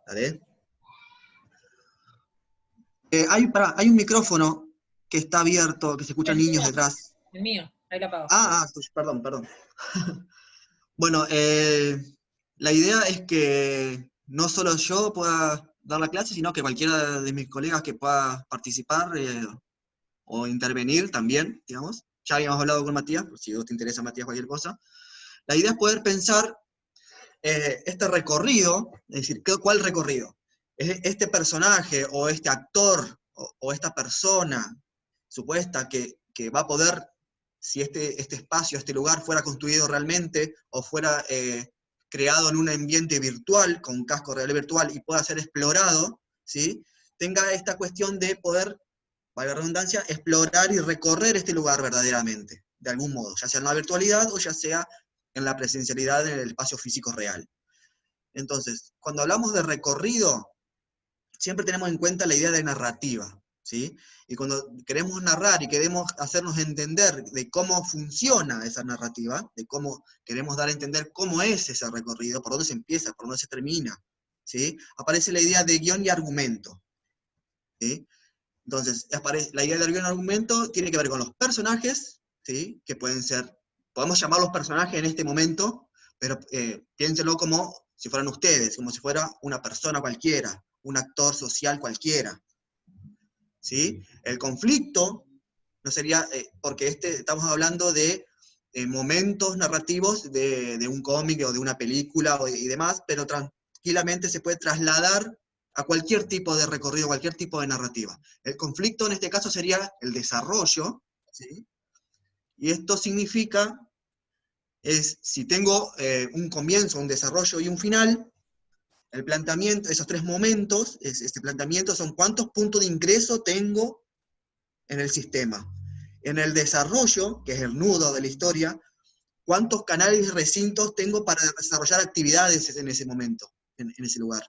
¿Vale? Hay un micrófono que está abierto, que se escuchan niños detrás. El mío, ahí lo apago. Perdón. Bueno, la idea es que no solo yo pueda dar la clase, sino que cualquiera de mis colegas que pueda participar o intervenir también, digamos. Ya habíamos hablado con Matías, por si te interesa, Matías, cualquier cosa. La idea es poder pensar este recorrido, es decir, ¿cuál recorrido? Este personaje o este actor o esta persona supuesta que va a poder, si este espacio, este lugar fuera construido realmente o fuera creado en un ambiente virtual, con casco real virtual y pueda ser explorado, ¿sí? Tenga esta cuestión de poder, valga la redundancia, explorar y recorrer este lugar verdaderamente, de algún modo, ya sea en la virtualidad o ya sea en la presencialidad en el espacio físico real. Entonces, cuando hablamos de recorrido, siempre tenemos en cuenta la idea de narrativa, ¿sí? Y cuando queremos narrar y queremos hacernos entender de cómo funciona esa narrativa, de cómo queremos dar a entender cómo es ese recorrido, por dónde se empieza, por dónde se termina, ¿sí? Aparece la idea de guión y argumento, ¿sí? Entonces, la idea del guión y argumento tiene que ver con los personajes, ¿sí? Que pueden ser, podemos llamarlos personajes en este momento, pero piénsenlo como si fueran ustedes, como si fuera una persona cualquiera, un actor social cualquiera, ¿sí? El conflicto no sería, porque estamos hablando de momentos narrativos de un cómic o de una película y demás, pero tranquilamente se puede trasladar a cualquier tipo de recorrido, cualquier tipo de narrativa. El conflicto en este caso sería el desarrollo, ¿sí? Y esto significa, si tengo un comienzo, un desarrollo y un final, el planteamiento, esos tres momentos, este planteamiento son cuántos puntos de ingreso tengo en el sistema. En el desarrollo, que es el nudo de la historia, cuántos canales y recintos tengo para desarrollar actividades en ese momento, en ese lugar.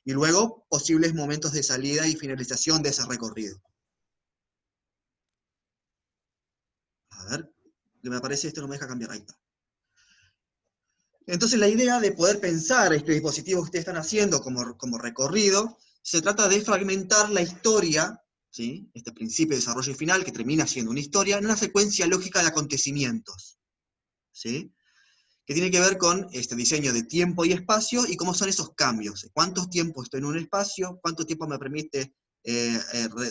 Y luego, posibles momentos de salida y finalización de ese recorrido. A ver, que me aparece esto, no me deja cambiar, ahí está. Entonces la idea de poder pensar este dispositivo que ustedes están haciendo como recorrido, se trata de fragmentar la historia, ¿sí? Este principio de desarrollo y final, que termina siendo una historia, en una secuencia lógica de acontecimientos, ¿sí? Que tiene que ver con este diseño de tiempo y espacio y cómo son esos cambios. ¿Cuánto tiempo estoy en un espacio? ¿Cuánto tiempo me permite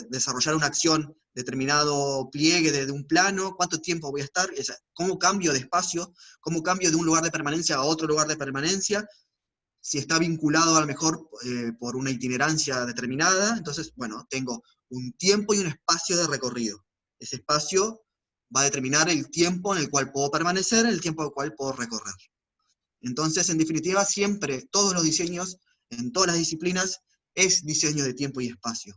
desarrollar una acción, determinado pliegue de un plano? ¿Cuánto tiempo voy a estar? ¿Cómo cambio de espacio? ¿Cómo cambio de un lugar de permanencia a otro lugar de permanencia? Si está vinculado a lo mejor por una itinerancia determinada, entonces, bueno, tengo un tiempo y un espacio de recorrido. Ese espacio va a determinar el tiempo en el cual puedo permanecer, el tiempo en el cual puedo recorrer. Entonces, en definitiva, siempre, todos los diseños, en todas las disciplinas, es diseño de tiempo y espacio.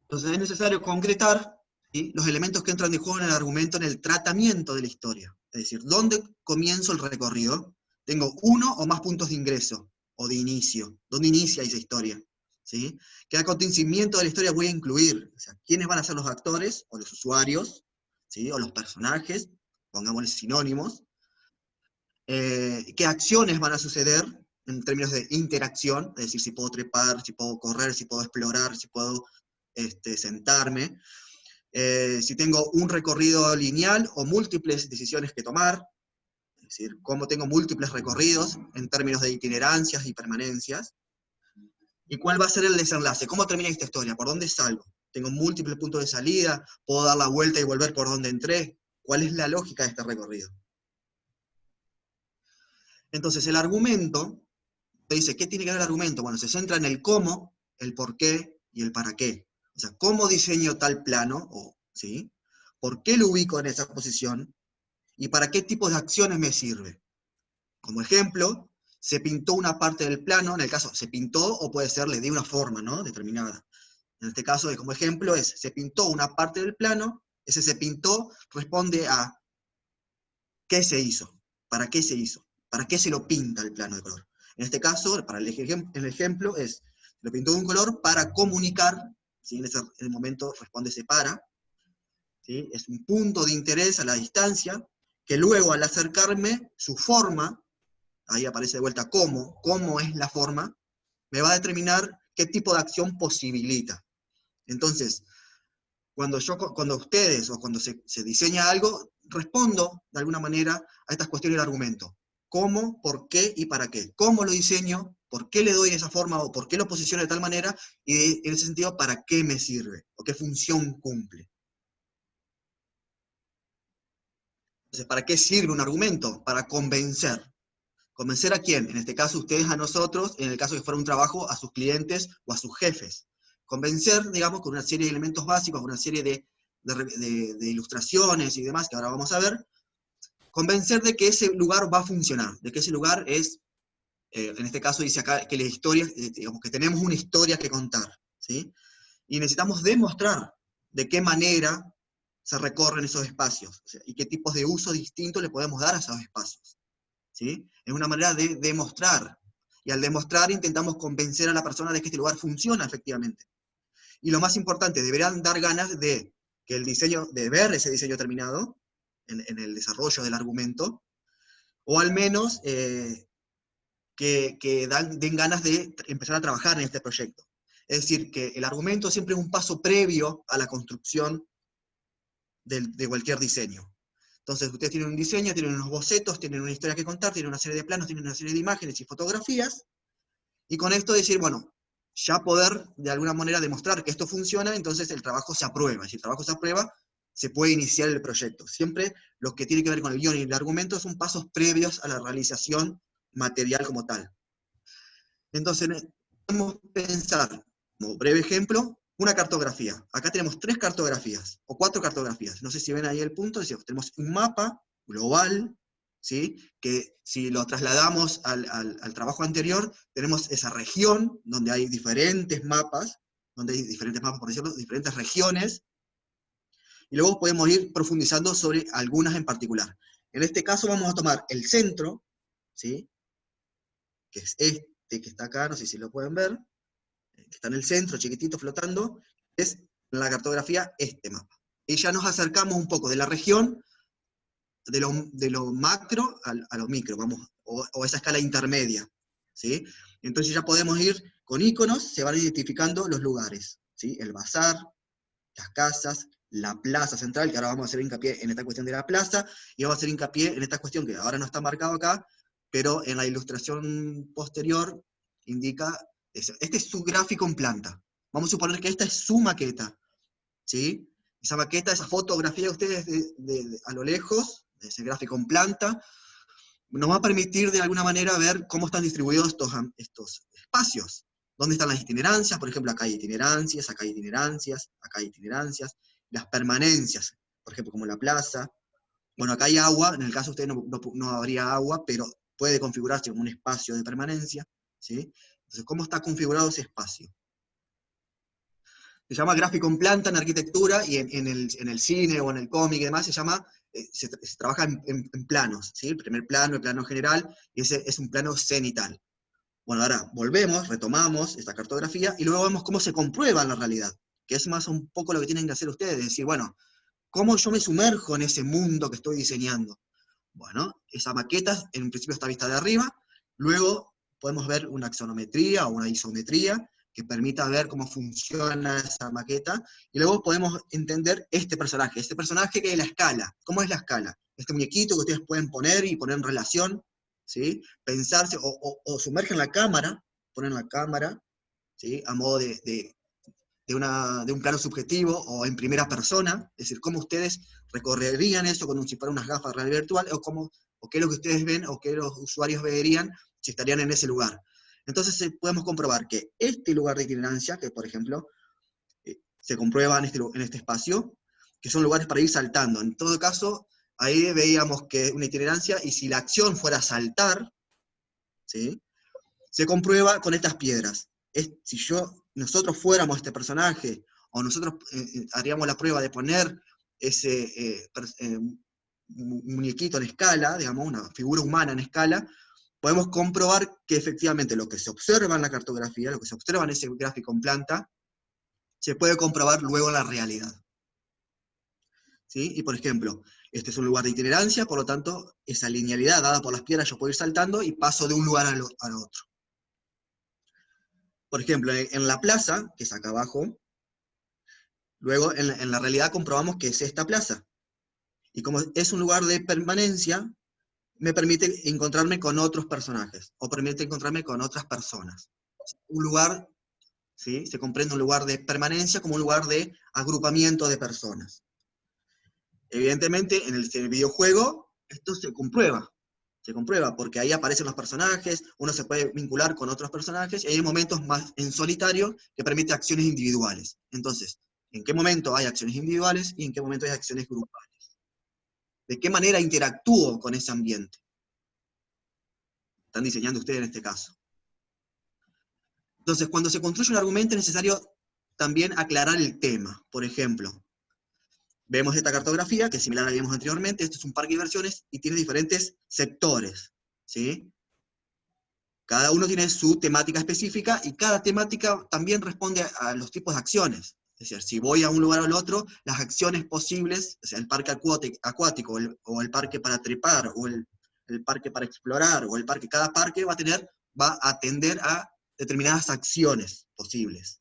Entonces es necesario concretar, ¿sí?, los elementos que entran de juego en el argumento, en el tratamiento de la historia. Es decir, ¿dónde comienzo el recorrido? Tengo uno o más puntos de ingreso, o de inicio. ¿Dónde inicia esa historia? ¿Sí? ¿Qué acontecimiento de la historia voy a incluir? O sea, ¿quiénes van a ser los actores, o los usuarios, ¿sí?, o los personajes? Pongámosle sinónimos. ¿Qué acciones van a suceder en términos de interacción? Es decir, si puedo trepar, si puedo correr, si puedo explorar, si puedo sentarme. Si tengo un recorrido lineal o múltiples decisiones que tomar, es decir, cómo tengo múltiples recorridos en términos de itinerancias y permanencias. ¿Y cuál va a ser el desenlace? ¿Cómo termina esta historia? ¿Por dónde salgo? ¿Tengo múltiples puntos de salida? ¿Puedo dar la vuelta y volver por donde entré? ¿Cuál es la lógica de este recorrido? Entonces, el argumento, te dice, ¿qué tiene que ver el argumento? Bueno, se centra en el cómo, el por qué y el para qué. O sea, ¿cómo diseño tal plano? ¿Sí? ¿Por qué lo ubico en esa posición? ¿Y para qué tipo de acciones me sirve? Como ejemplo, se pintó una parte del plano, en el caso, se pintó, o puede ser, le di una forma, ¿no?, determinada. En este caso, como ejemplo, se pintó una parte del plano, ese se pintó responde a ¿qué se hizo? ¿Para qué se hizo? ¿Para qué se lo pinta el plano de color? En este caso, para el ejemplo, lo pintó de un color para comunicar, ¿sí? En el momento responde se para, ¿sí? Es un punto de interés a la distancia, que luego al acercarme, su forma, ahí aparece de vuelta cómo es la forma, me va a determinar qué tipo de acción posibilita. Entonces, cuando ustedes o cuando se diseña algo, respondo de alguna manera a estas cuestiones del argumento. ¿Cómo, por qué y para qué? ¿Cómo lo diseño? ¿Por qué le doy esa forma o por qué lo posiciono de tal manera? Y en ese sentido, ¿para qué me sirve? ¿O qué función cumple? Entonces, ¿para qué sirve un argumento? Para convencer. ¿Convencer a quién? En este caso, ustedes a nosotros, en el caso que fuera un trabajo, a sus clientes o a sus jefes. Convencer, digamos, con una serie de elementos básicos, una serie de ilustraciones y demás, que ahora vamos a ver, convencer de que ese lugar va a funcionar, de que ese lugar es, en este caso dice acá que la historia, digamos que tenemos una historia que contar, ¿sí? Y necesitamos demostrar de qué manera se recorren esos espacios, o sea, y qué tipos de uso distintos le podemos dar a esos espacios, ¿sí? Es una manera de demostrar, y al demostrar intentamos convencer a la persona de que este lugar funciona efectivamente. Y lo más importante, deberán dar ganas de que el diseño, de ver ese diseño terminado, en el desarrollo del argumento, o al menos que den ganas de empezar a trabajar en este proyecto. Es decir, que el argumento siempre es un paso previo a la construcción de cualquier diseño. Entonces, ustedes tienen un diseño, tienen unos bocetos, tienen una historia que contar, tienen una serie de planos, tienen una serie de imágenes y fotografías, y con esto decir, bueno, ya poder de alguna manera demostrar que esto funciona, entonces el trabajo se aprueba. Y si el trabajo se aprueba, se puede iniciar el proyecto. Siempre lo que tiene que ver con el guión y el argumento son pasos previos a la realización material como tal. Entonces, podemos pensar, como breve ejemplo, una cartografía. Acá tenemos 3 cartografías, o 4 cartografías. No sé si ven ahí el punto, decimos, tenemos un mapa global, ¿sí? Que si lo trasladamos al trabajo anterior, tenemos esa región donde hay diferentes mapas, por decirlo, diferentes regiones, y luego podemos ir profundizando sobre algunas en particular. En este caso vamos a tomar el centro, ¿sí? Que es este que está acá, no sé si lo pueden ver, que está en el centro, chiquitito, flotando, es la cartografía este mapa. Y ya nos acercamos un poco de la región, de lo macro a lo micro, vamos, o esa escala intermedia, ¿sí? Entonces ya podemos ir con iconos, se van identificando los lugares, ¿sí? El bazar, las casas, la plaza central, que ahora vamos a hacer hincapié en esta cuestión de la plaza, y vamos a hacer hincapié en esta cuestión que ahora no está marcado acá, pero en la ilustración posterior indica eso. Este es su gráfico en planta. Vamos a suponer que esta es su maqueta, ¿sí? Esa maqueta, esa fotografía de ustedes a lo lejos, ese gráfico en planta, nos va a permitir de alguna manera ver cómo están distribuidos estos espacios. ¿Dónde están las itinerancias? Por ejemplo, acá hay itinerancias, acá hay itinerancias, acá hay itinerancias. Las permanencias, por ejemplo, como la plaza. Bueno, acá hay agua, en el caso de ustedes no habría agua, pero puede configurarse como un espacio de permanencia, ¿sí? Entonces, ¿cómo está configurado ese espacio? Se llama gráfico en planta en arquitectura, y en el cine o en el cómic y demás se llama, se trabaja en planos, ¿sí? El primer plano, el plano general, y ese es un plano cenital. Bueno, ahora volvemos, retomamos esta cartografía, y luego vemos cómo se comprueba la realidad, que es más un poco lo que tienen que hacer ustedes, decir, bueno, ¿cómo yo me sumerjo en ese mundo que estoy diseñando? Bueno, esa maqueta en principio está vista de arriba, luego podemos ver una axonometría o una isometría que permita ver cómo funciona esa maqueta, y luego podemos entender este personaje que es la escala. ¿Cómo es la escala? Este muñequito que ustedes pueden poner y poner en relación, ¿sí? Pensarse, o sumergen la cámara, ponen la cámara, ¿sí? A modo de un plano subjetivo o en primera persona, es decir, cómo ustedes recorrerían eso con si fuera unas gafas de realidad virtual, o qué es lo que ustedes ven, o qué los usuarios verían si estarían en ese lugar. Entonces podemos comprobar que este lugar de itinerancia, que por ejemplo se comprueba en este espacio, que son lugares para ir saltando. En todo caso, ahí veíamos que una itinerancia, y si la acción fuera saltar, ¿sí? Se comprueba con estas piedras. Si nosotros fuéramos este personaje, o nosotros haríamos la prueba de poner ese muñequito en escala, digamos, una figura humana en escala, podemos comprobar que efectivamente lo que se observa en la cartografía, lo que se observa en ese gráfico en planta, se puede comprobar luego en la realidad, ¿sí? Y por ejemplo, Este es un lugar de itinerancia, por lo tanto, esa linealidad dada por las piedras yo puedo ir saltando y paso de un lugar al otro. Por ejemplo, en la plaza, que es acá abajo, luego en la realidad comprobamos que es esta plaza. Y como es un lugar de permanencia, me permite encontrarme con otros personajes, o permite encontrarme con otras personas. Un lugar, ¿sí? Se comprende un lugar de permanencia como un lugar de agrupamiento de personas. Evidentemente, en el videojuego, esto se comprueba, porque ahí aparecen los personajes, uno se puede vincular con otros personajes, y hay momentos más en solitario que permite acciones individuales. Entonces, ¿en qué momento hay acciones individuales y en qué momento hay acciones grupales? ¿De qué manera interactúo con ese ambiente? Están diseñando ustedes en este caso. Entonces, cuando se construye un argumento es necesario también aclarar el tema. Por ejemplo, vemos esta cartografía, que es similar a la que vimos anteriormente. Esto es un parque de diversiones y tiene diferentes sectores, ¿sí? Cada uno tiene su temática específica y cada temática también responde a los tipos de acciones. Es decir, si voy a un lugar o al otro, las acciones posibles, o sea, el parque acuático o el parque para trepar, o el parque para explorar, o el parque, cada parque va a atender a determinadas acciones posibles.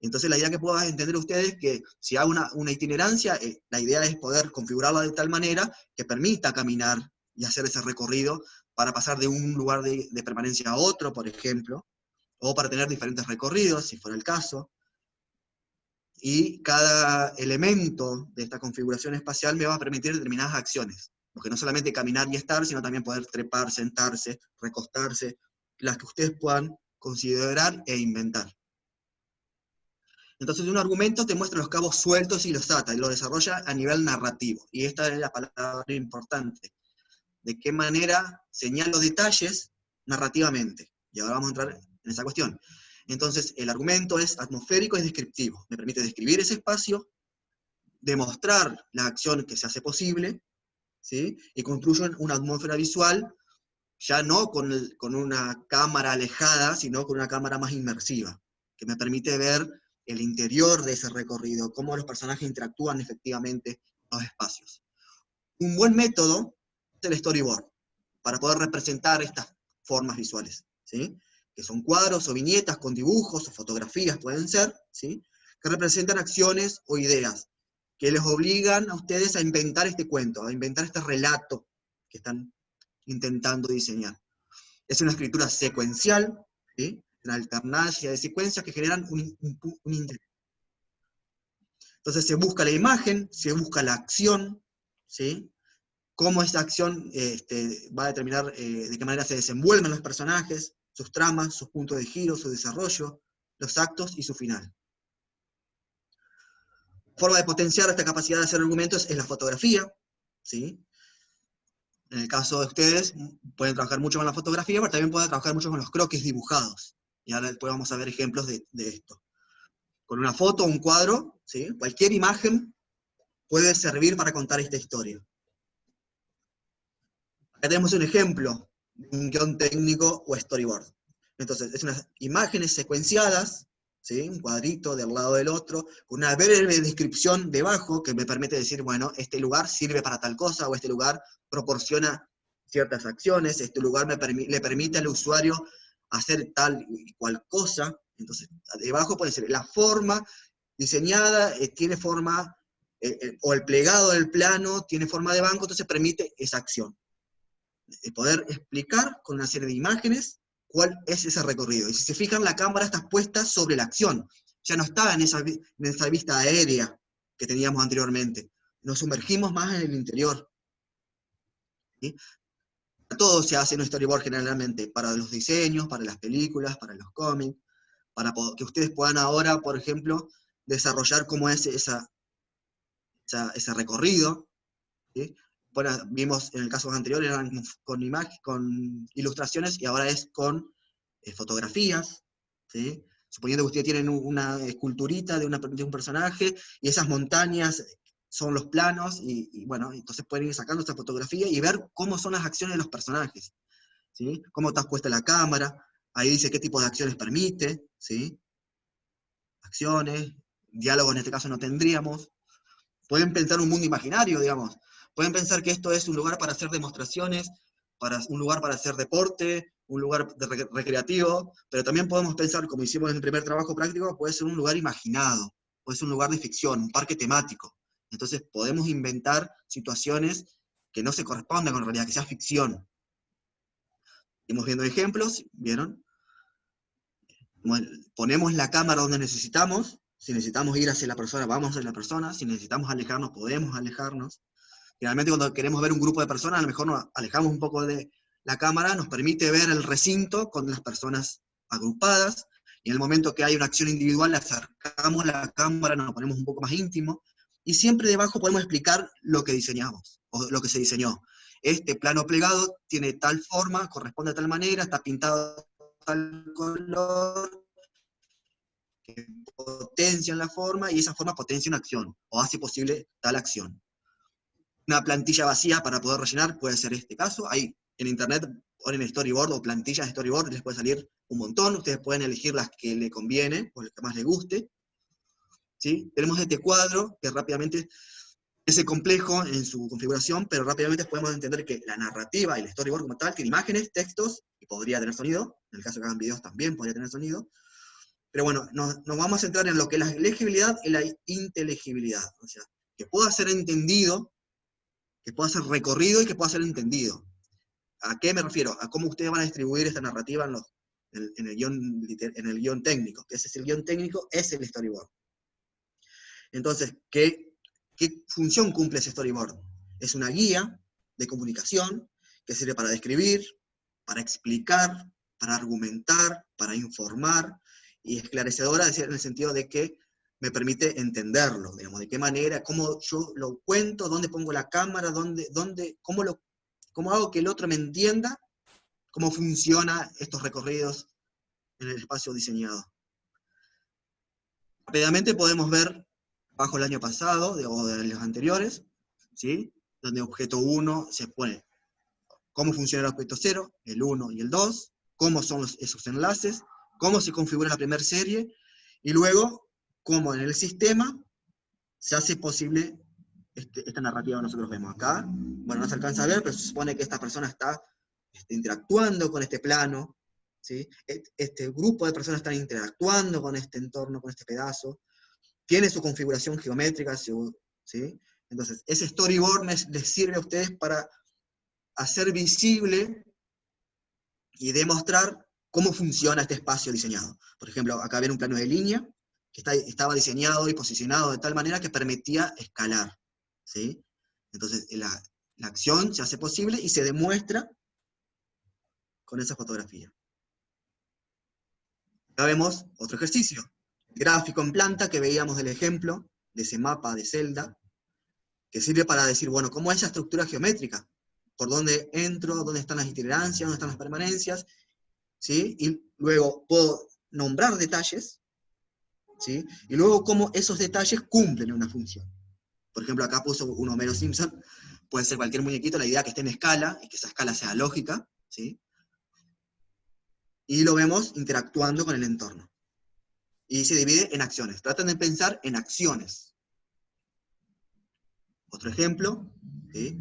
Entonces la idea que puedan entender ustedes es que si hay una itinerancia, la idea es poder configurarla de tal manera que permita caminar y hacer ese recorrido para pasar de un lugar de permanencia a otro, por ejemplo, o para tener diferentes recorridos, si fuera el caso. Y cada elemento de esta configuración espacial me va a permitir determinadas acciones, porque no solamente caminar y estar, sino también poder trepar, sentarse, recostarse, las que ustedes puedan considerar e inventar. Entonces un argumento te muestra los cabos sueltos y los ata, y lo desarrolla a nivel narrativo. Y esta es la palabra importante. ¿De qué manera señalo detalles narrativamente? Y ahora vamos a entrar en esa cuestión. Entonces el argumento es atmosférico, es descriptivo. Me permite describir ese espacio, demostrar la acción que se hace posible, ¿sí? Y construyo una atmósfera visual, ya no con una cámara alejada, sino con una cámara más inmersiva, que me permite ver el interior de ese recorrido, cómo los personajes interactúan efectivamente en los espacios. Un buen método es el storyboard, para poder representar estas formas visuales, ¿sí? Que son cuadros o viñetas con dibujos o fotografías, pueden ser, ¿sí? Que representan acciones o ideas, que les obligan a ustedes a inventar este cuento, a inventar este relato que están intentando diseñar. Es una escritura secuencial, ¿sí? Una alternancia de secuencias que generan un interés. Entonces se busca la imagen, se busca la acción, ¿sí? Cómo esa acción va a determinar de qué manera se desenvuelven los personajes, sus tramas, sus puntos de giro, su desarrollo, los actos y su final. Forma de potenciar esta capacidad de hacer argumentos es la fotografía, ¿sí? En el caso de ustedes, pueden trabajar mucho con la fotografía, pero también pueden trabajar mucho con los croquis dibujados. Y ahora después vamos a ver ejemplos de esto. Con una foto o un cuadro, ¿sí? Cualquier imagen puede servir para contar esta historia. Acá tenemos un ejemplo de un guión técnico o storyboard. Entonces, es unas imágenes secuenciadas, ¿sí? Un cuadrito del lado del otro, con una breve descripción debajo que me permite decir, bueno, este lugar sirve para tal cosa, o este lugar proporciona ciertas acciones, este lugar le permite al usuario hacer tal y cual cosa. Entonces, debajo puede ser la forma diseñada, tiene forma, o el plegado del plano tiene forma de banco, entonces permite esa acción. De poder explicar con una serie de imágenes cuál es ese recorrido. Y si se fijan, la cámara está puesta sobre la acción. Ya no está en esa vista aérea que teníamos anteriormente. Nos sumergimos más en el interior. ¿Sí? Todo se hace en un storyboard generalmente, para los diseños, para las películas, para los cómics, para que ustedes puedan ahora, por ejemplo, desarrollar cómo es ese recorrido. ¿Sí? Bueno, vimos en el caso anterior eran con ilustraciones y ahora es con fotografías, ¿sí? Suponiendo que ustedes tienen una esculturita de un personaje y esas montañas son los planos y bueno, entonces pueden ir sacando esta fotografía y ver cómo son las acciones de los personajes, ¿sí? Cómo está puesta la cámara, ahí dice qué tipo de acciones permite, ¿sí? Acciones, diálogos en este caso no tendríamos. Pueden pensar un mundo imaginario, digamos. Pueden pensar que esto es un lugar para hacer demostraciones, un lugar para hacer deporte, un lugar recreativo, pero también podemos pensar, como hicimos en el primer trabajo práctico, puede ser un lugar imaginado, puede ser un lugar de ficción, un parque temático. Entonces podemos inventar situaciones que no se correspondan con la realidad, que sea ficción. Estamos viendo ejemplos, ¿vieron? Ponemos la cámara donde necesitamos. Si necesitamos ir hacia la persona, vamos hacia la persona. Si necesitamos alejarnos, podemos alejarnos. Generalmente cuando queremos ver un grupo de personas, a lo mejor nos alejamos un poco de la cámara, nos permite ver el recinto con las personas agrupadas, y en el momento que hay una acción individual, le acercamos la cámara, nos ponemos un poco más íntimo, y siempre debajo podemos explicar lo que diseñamos, o lo que se diseñó. Este plano plegado tiene tal forma, corresponde a tal manera, está pintado de tal color, que potencia la forma, y esa forma potencia una acción, o hace posible tal acción. Una plantilla vacía para poder rellenar puede ser este caso. Ahí en internet ponen storyboard o plantillas de storyboard, les puede salir un montón. Ustedes pueden elegir las que les conviene o las que más les guste. ¿Sí? Tenemos este cuadro que rápidamente es complejo en su configuración, pero rápidamente podemos entender que la narrativa y el storyboard como tal tiene imágenes, textos, y podría tener sonido. En el caso que hagan videos también podría tener sonido. Pero bueno, nos vamos a centrar en lo que es la legibilidad y la inteligibilidad. O sea, que pueda ser entendido, que pueda ser recorrido y que pueda ser entendido. ¿A qué me refiero? A cómo ustedes van a distribuir esta narrativa en el guión técnico. Que ese es el guión técnico, es el storyboard. Entonces, ¿qué función cumple ese storyboard? Es una guía de comunicación que sirve para describir, para explicar, para argumentar, para informar, y esclarecedora en el sentido de que me permite entenderlo, digamos, de qué manera, cómo yo lo cuento, dónde pongo la cámara, cómo hago que el otro me entienda, cómo funcionan estos recorridos en el espacio diseñado. Rápidamente podemos ver bajo el año pasado, o de los anteriores, ¿sí? Donde objeto 1 se pone cómo funciona el objeto 0, el 1 y el 2, cómo son esos enlaces, cómo se configura la primera serie, y luego cómo en el sistema se hace posible esta narrativa que nosotros vemos acá. Bueno, no se alcanza a ver, pero se supone que esta persona está interactuando con este plano, ¿sí? Este grupo de personas están interactuando con este entorno, con este pedazo, tiene su configuración geométrica, ¿sí? Entonces, ese storyboard les sirve a ustedes para hacer visible y demostrar cómo funciona este espacio diseñado. Por ejemplo, acá ven un plano de línea que estaba diseñado y posicionado de tal manera que permitía escalar, ¿sí? Entonces, la acción se hace posible y se demuestra con esa fotografía. Acá vemos otro ejercicio, gráfico en planta que veíamos del ejemplo, de ese mapa de celda, que sirve para decir, bueno, ¿cómo es esa estructura geométrica? ¿Por dónde entro? ¿Dónde están las itinerancias? ¿Dónde están las permanencias? ¿Sí? Y luego puedo nombrar detalles, ¿sí? Y luego cómo esos detalles cumplen una función. Por ejemplo, acá puso un Homero Simpson, puede ser cualquier muñequito, la idea que esté en escala, y que esa escala sea lógica, ¿sí? Y lo vemos interactuando con el entorno. Y se divide en acciones. Tratan de pensar en acciones. Otro ejemplo, ¿sí?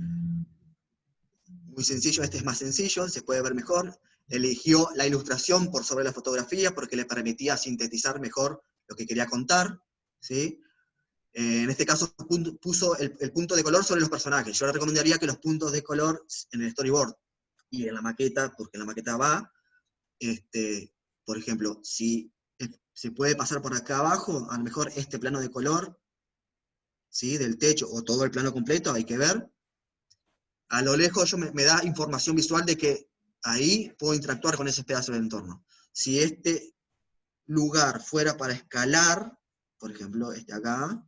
Muy sencillo, este es más sencillo, se puede ver mejor. Eligió la ilustración por sobre la fotografía porque le permitía sintetizar mejor lo que quería contar, ¿sí? En este caso puso el punto de color sobre los personajes. Yo le recomendaría que los puntos de color en el storyboard y en la maqueta, porque en la maqueta va, por ejemplo, si se puede pasar por acá abajo, a lo mejor este plano de color, ¿sí? Del techo, o todo el plano completo, hay que ver. A lo lejos me da información visual de que ahí puedo interactuar con ese pedazo del entorno. Si este lugar fuera para escalar, por ejemplo, este acá,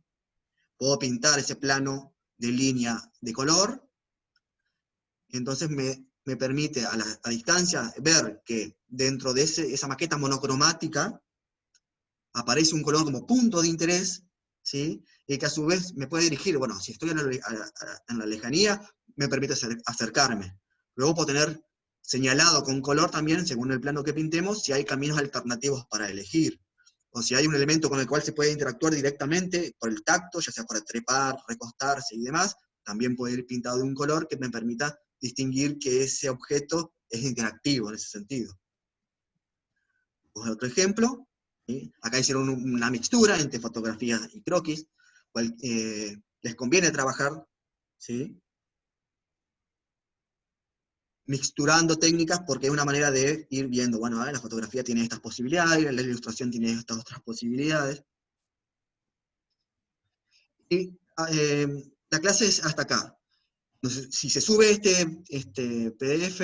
puedo pintar ese plano de línea de color, y entonces me permite a distancia ver que dentro de esa maqueta monocromática aparece un color como punto de interés, ¿sí? Y que a su vez me puede dirigir, bueno, si estoy en la lejanía, me permite acercarme. Luego puedo tener señalado con color también, según el plano que pintemos, si hay caminos alternativos para elegir, o si hay un elemento con el cual se puede interactuar directamente por el tacto, ya sea para trepar, recostarse y demás, también puede ir pintado de un color que me permita distinguir que ese objeto es interactivo en ese sentido. Otro ejemplo, ¿sí? Acá hicieron una mixtura entre fotografía y croquis, les conviene trabajar, ¿sí?, mixturando técnicas porque es una manera de ir viendo, bueno, la fotografía tiene estas posibilidades, la ilustración tiene estas otras posibilidades. Y la clase es hasta acá. Entonces, si se sube este PDF,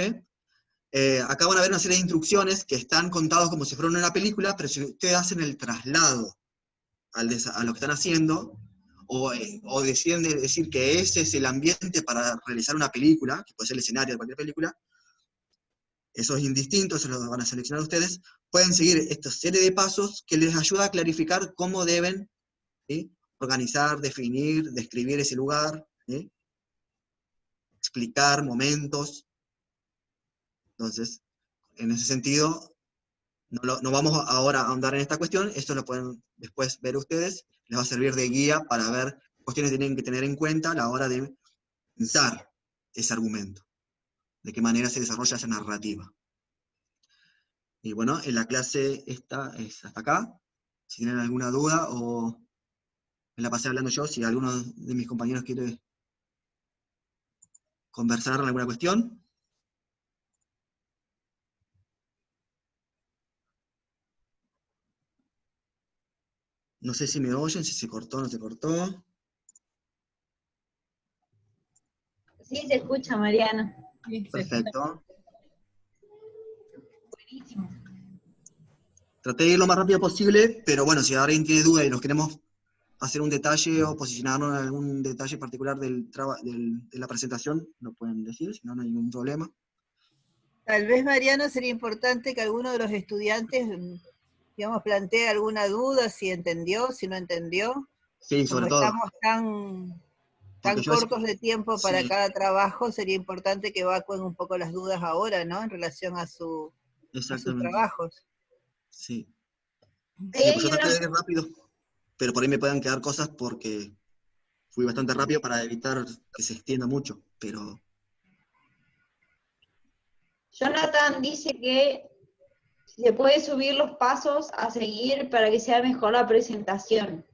acá van a ver una serie de instrucciones que están contados como si fueran una película, pero si ustedes hacen el traslado a lo que están haciendo, o deciden decir que ese es el ambiente para realizar una película, que puede ser el escenario de cualquier película, eso es indistinto, eso lo van a seleccionar ustedes, pueden seguir esta serie de pasos que les ayuda a clarificar cómo deben, ¿sí?, organizar, definir, describir ese lugar, ¿sí?, explicar momentos. Entonces, en ese sentido, no vamos ahora a ahondar en esta cuestión, esto lo pueden después ver ustedes, les va a servir de guía para ver qué cuestiones tienen que tener en cuenta a la hora de pensar ese argumento, de qué manera se desarrolla esa narrativa. Y bueno, en la clase esta es hasta acá. Si tienen alguna duda o me la pasé hablando yo, si alguno de mis compañeros quiere conversar en alguna cuestión. No sé si me oyen, si se cortó o no se cortó. Sí, se escucha, Mariano. Sí, Perfecto. Buenísimo. Traté de ir lo más rápido posible, pero bueno, si alguien tiene duda y nos queremos hacer un detalle o posicionarnos en algún detalle particular de la presentación, lo pueden decir, si no, no hay ningún problema. Tal vez, Mariano, sería importante que alguno de los estudiantes, digamos, plantee alguna duda, si entendió, si no entendió. Sí, Como sobre todo. estamos tan Porque yo cortos de tiempo para sí, cada trabajo, sería importante que evacúen un poco las dudas ahora, ¿no? En relación a sus exactamente. trabajos. Sí. Ahí Sí, pues hay yo traté una, de ir rápido, pero por ahí me puedan quedar cosas porque fui bastante rápido para evitar que se extienda mucho, pero Jonathan dice que se puede subir los pasos a seguir para que sea mejor la presentación.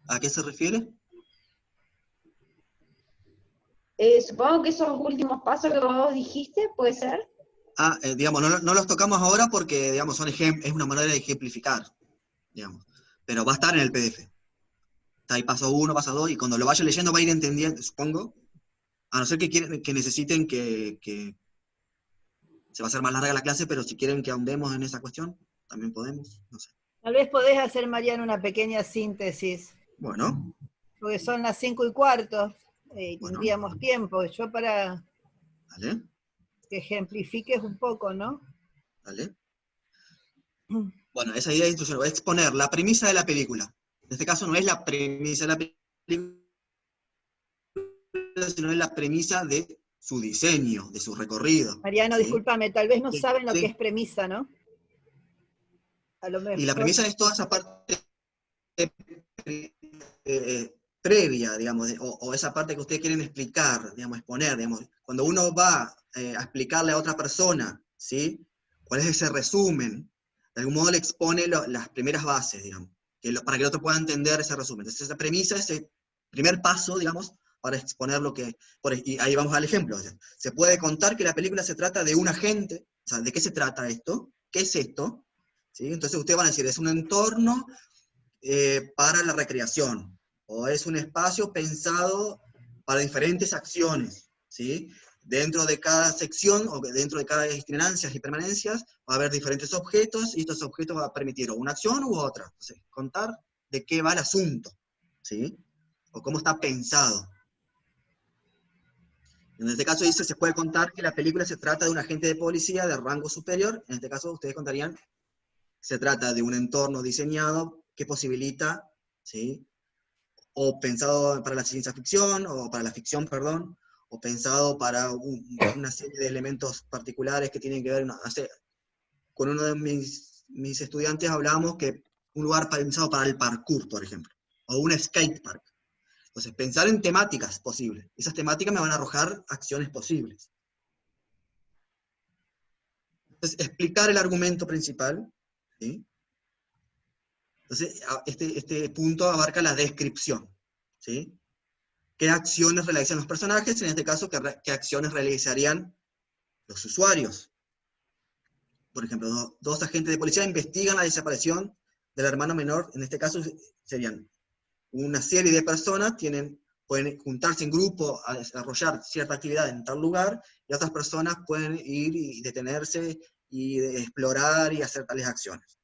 ¿a qué se refiere? Supongo que esos últimos pasos que vos dijiste, ¿puede ser? Digamos, no los tocamos ahora porque, digamos, es una manera de ejemplificar, digamos, pero va a estar en el PDF. Está ahí paso 1, paso 2, y cuando lo vaya leyendo va a ir entendiendo, supongo, a no ser que necesiten que se va a hacer más larga la clase, pero si quieren que ahondemos en esa cuestión, también podemos, no sé. Tal vez podés hacer, Mariano, una pequeña síntesis, Bueno, porque son las 5:15, y bueno, tendríamos tiempo. Yo para dale, que ejemplifiques un poco, ¿no? dale. Bueno, esa idea de instrucción, voy a exponer la premisa de la película. En este caso no es la premisa de la película, sino es la premisa de su diseño, de su recorrido. Mariano, ¿Sí? discúlpame, tal vez no Sí, saben lo que sí. es premisa, ¿no? A lo Y la mejor. premisa es toda esa parte previa, digamos, o esa parte que ustedes quieren explicar, digamos, exponer, digamos. Cuando uno va a explicarle a otra persona, ¿sí?, cuál es ese resumen, de algún modo le expone las primeras bases, digamos, para que el otro pueda entender ese resumen. Entonces esa premisa, ese primer paso, digamos, para exponer lo que... y ahí vamos al ejemplo. O sea, se puede contar que la película se trata de un agente, o sea, ¿de qué se trata esto? ¿Qué es esto? ¿Sí? Entonces ustedes van a decir, es un entorno para la recreación, o es un espacio pensado para diferentes acciones, ¿sí? Dentro de cada sección, o dentro de cada itinerancias y permanencias, va a haber diferentes objetos, y estos objetos van a permitir o una acción u otra. Entonces, contar de qué va el asunto, ¿sí? O cómo está pensado. En este caso dice, se puede contar que la película se trata de un agente de policía de rango superior. En este caso ustedes contarían, se trata de un entorno diseñado que posibilita, ¿sí?, o pensado para la ciencia ficción, o para la ficción, perdón, o pensado para una serie de elementos particulares que tienen que ver, no sé, con uno de mis estudiantes hablábamos que un lugar pensado para el parkour, por ejemplo, o un skate park. Entonces, pensar en temáticas posibles. Esas temáticas me van a arrojar acciones posibles. Entonces, explicar el argumento principal, ¿sí? Entonces, este punto abarca la descripción, ¿sí? ¿Qué acciones realizan los personajes? En este caso, ¿qué acciones realizarían los usuarios? Por ejemplo, dos agentes de policía investigan la desaparición del hermano menor. En este caso, serían una serie de personas, pueden juntarse en grupo a desarrollar cierta actividad en tal lugar, y otras personas pueden ir y detenerse y explorar y hacer tales acciones.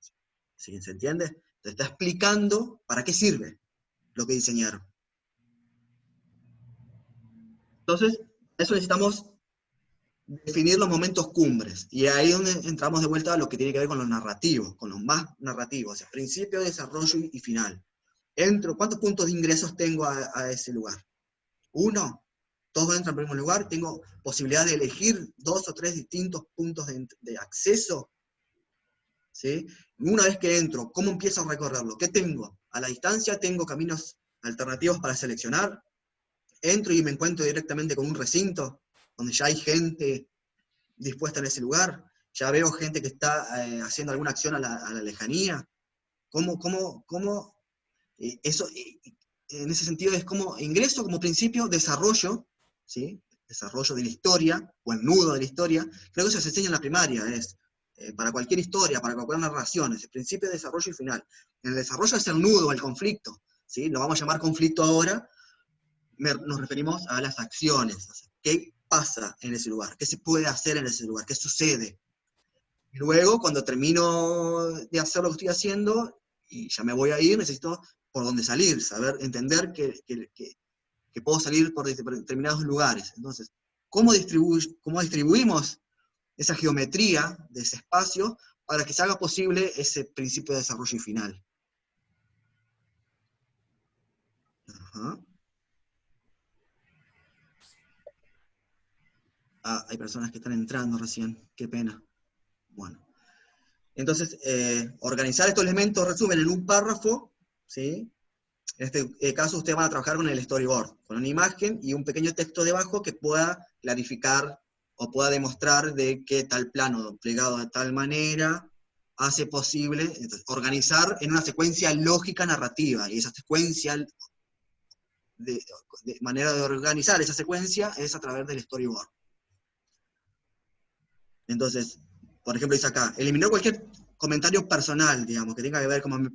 ¿Sí? ¿Se entiende? Te está explicando para qué sirve lo que diseñaron. Entonces, eso necesitamos definir los momentos cumbres, y ahí es donde entramos de vuelta a lo que tiene que ver con los narrativos, con los más narrativos, o sea, principio, desarrollo y final. ¿Cuántos puntos de ingresos tengo a ese lugar? ¿Uno? ¿Todos entran en primer lugar? ¿Tengo posibilidad de elegir 2 o 3 distintos puntos de acceso? ¿Sí? Una vez que entro, ¿cómo empiezo a recorrerlo? ¿Qué tengo? A la distancia tengo caminos alternativos para seleccionar. Entro y me encuentro directamente con un recinto, donde ya hay gente dispuesta en ese lugar. Ya veo gente que está haciendo alguna acción a la lejanía. ¿Cómo eso, en ese sentido, es como ingreso, como principio, desarrollo, ¿sí? Desarrollo de la historia, o el nudo de la historia. Creo que eso se enseña en la primaria, para cualquier historia, para cualquier narración, es el principio, desarrollo y final. En el desarrollo es el nudo, el conflicto, ¿sí? Lo vamos a llamar conflicto ahora, nos referimos a las acciones, o sea, ¿qué pasa en ese lugar? ¿Qué se puede hacer en ese lugar? ¿Qué sucede? Y luego, cuando termino de hacer lo que estoy haciendo, y ya me voy a ir, necesito por dónde salir, saber, entender que puedo salir por determinados lugares. Entonces, ¿cómo distribuimos esa geometría de ese espacio para que se haga posible ese principio de desarrollo y final? Ajá. Ah, hay personas que están entrando recién, qué pena. Bueno. Entonces, organizar estos elementos, resumen, en un párrafo, ¿sí? En este caso, ustedes van a trabajar con el storyboard, con una imagen y un pequeño texto debajo que pueda clarificar o pueda demostrar de que tal plano plegado de tal manera hace posible, entonces, organizar en una secuencia lógica narrativa, y esa secuencia, de manera de organizar esa secuencia es a través del storyboard. Entonces, por ejemplo, dice acá, eliminar cualquier comentario personal, digamos, que tenga que ver como me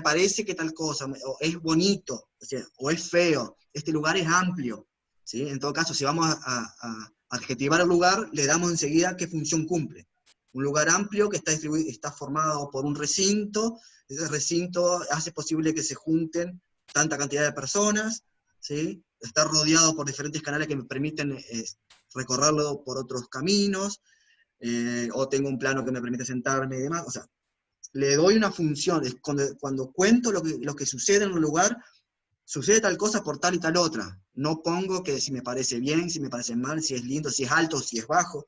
parece que tal cosa, o es bonito, o es feo, este lugar es amplio, ¿sí? En todo caso, si vamos a adjetivar el lugar, le damos enseguida qué función cumple. Un lugar amplio que está formado por un recinto, ese recinto hace posible que se junten tanta cantidad de personas, ¿sí? Está rodeado por diferentes canales que me permiten recorrerlo por otros caminos, o tengo un plano que me permite sentarme y demás, o sea, le doy una función, es cuando cuento lo que sucede en un lugar, sucede tal cosa por tal y tal otra, no pongo que si me parece bien, si me parece mal, si es lindo, si es alto, si es bajo,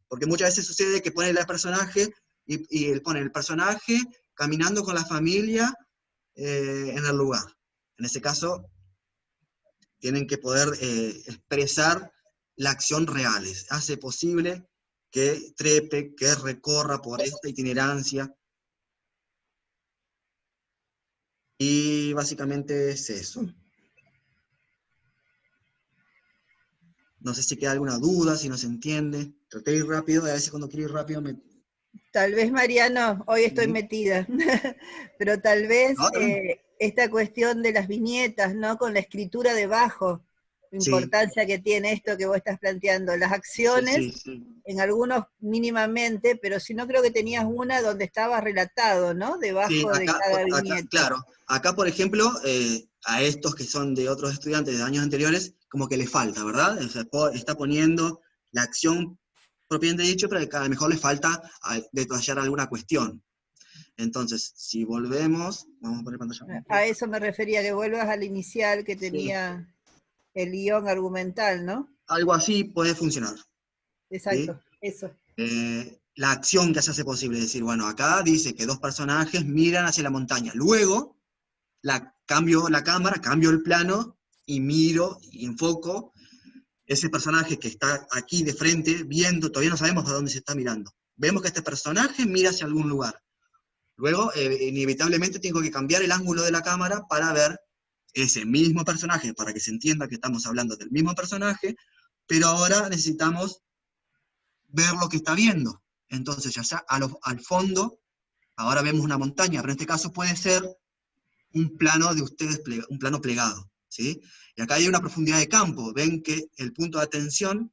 porque muchas veces sucede que pone el personaje, y él pone el personaje caminando con la familia en el lugar. En ese caso, tienen que poder expresar la acción real, hace posible que trepe, que recorra por esta itinerancia. Y básicamente es eso. No sé si queda alguna duda, si no se entiende. Traté de ir rápido, y a veces cuando quiero ir rápido me... Tal vez, Mariano, hoy estoy metida, pero tal vez esta cuestión de las viñetas, ¿no? Con la escritura debajo, la importancia que tiene esto que vos estás planteando, las acciones, en algunos mínimamente, pero si no creo que tenías una donde estaba relatado, ¿no? Debajo de cada viñeta. Claro, acá por ejemplo, a estos que son de otros estudiantes de años anteriores, como que le falta, ¿verdad? O sea, está poniendo la acción propiamente dicho, pero a lo mejor le falta detallar alguna cuestión. Entonces, si volvemos, vamos a poner pantalla. A eso me refería, que vuelvas al inicial que tenía el guión argumental, ¿no? Algo así puede funcionar. Exacto, ¿sí? Eso. La acción que se hace posible, es decir, bueno, acá dice que dos personajes miran hacia la montaña, luego cambio la cámara, cambio el plano, y miro y enfoco ese personaje que está aquí de frente, viendo, todavía no sabemos a dónde se está mirando. Vemos que este personaje mira hacia algún lugar. Luego, inevitablemente, tengo que cambiar el ángulo de la cámara para ver ese mismo personaje, para que se entienda que estamos hablando del mismo personaje, pero ahora necesitamos ver lo que está viendo. Entonces, ya sea al fondo, ahora vemos una montaña, pero en este caso puede ser un plano de ustedes, un plano plegado, ¿sí? Y acá hay una profundidad de campo. Ven que el punto de atención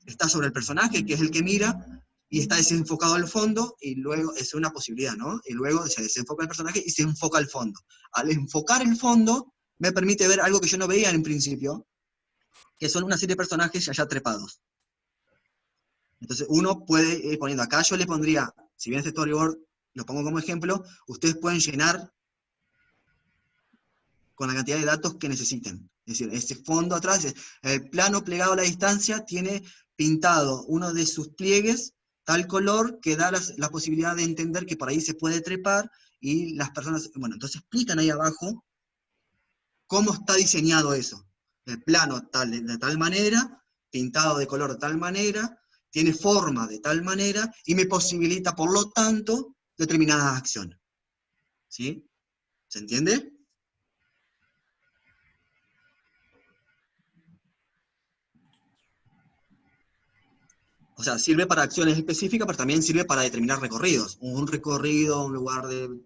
está sobre el personaje, que es el que mira, y está desenfocado al fondo, y luego, es una posibilidad, ¿no? Y luego se desenfoca el personaje y se enfoca al fondo. Al enfocar el fondo, me permite ver algo que yo no veía en principio, que son una serie de personajes allá trepados. Entonces uno puede ir poniendo, acá yo le pondría, si bien este storyboard lo pongo como ejemplo, ustedes pueden llenar con la cantidad de datos que necesiten. Es decir, ese fondo atrás, el plano plegado a la distancia tiene pintado uno de sus pliegues, tal color que da la posibilidad de entender que por ahí se puede trepar, y las personas, bueno, entonces explican ahí abajo cómo está diseñado eso. El plano de tal manera, pintado de color de tal manera, tiene forma de tal manera, y me posibilita, por lo tanto, determinadas acciones. ¿Sí? ¿Se entiende? O sea, sirve para acciones específicas, pero también sirve para determinar recorridos. Un recorrido, un lugar de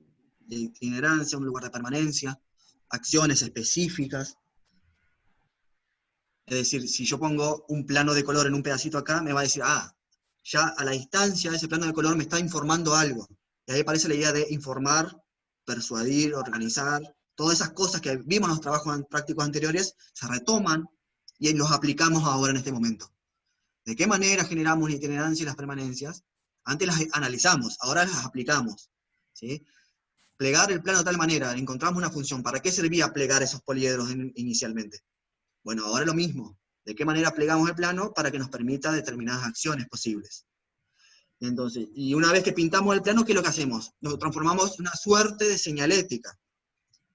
itinerancia, un lugar de permanencia, acciones específicas. Es decir, si yo pongo un plano de color en un pedacito acá, me va a decir, ya a la distancia ese plano de color me está informando algo. Y ahí aparece la idea de informar, persuadir, organizar. Todas esas cosas que vimos en los trabajos prácticos anteriores se retoman y los aplicamos ahora en este momento. ¿De qué manera generamos la itinerancia y las permanencias? Antes las analizamos, ahora las aplicamos. ¿Sí? Plegar el plano de tal manera, encontramos una función. ¿Para qué servía plegar esos poliedros inicialmente? Bueno, ahora lo mismo. ¿De qué manera plegamos el plano? Para que nos permita determinadas acciones posibles. Entonces, y una vez que pintamos el plano, ¿qué es lo que hacemos? Nos transformamos en una suerte de señalética.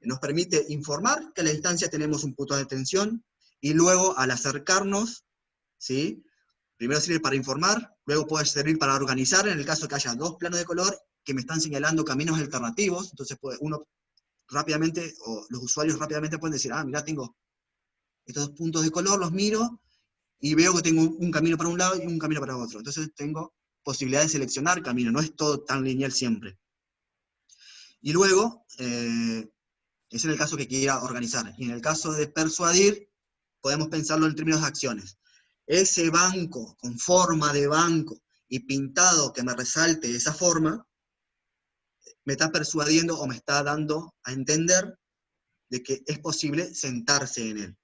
Nos permite informar que a la distancia tenemos un punto de tensión, y luego al acercarnos, ¿sí? Primero sirve para informar, luego puede servir para organizar, en el caso que haya dos planos de color que me están señalando caminos alternativos. Entonces uno rápidamente, o los usuarios rápidamente pueden decir, mirá, tengo estos dos puntos de color, los miro, y veo que tengo un camino para un lado y un camino para otro. Entonces tengo posibilidad de seleccionar camino, no es todo tan lineal siempre. Y luego, ese es el caso que quiera organizar. Y en el caso de persuadir, podemos pensarlo en términos de acciones. Ese banco con forma de banco y pintado que me resalte esa forma, me está persuadiendo o me está dando a entender de que es posible sentarse en él.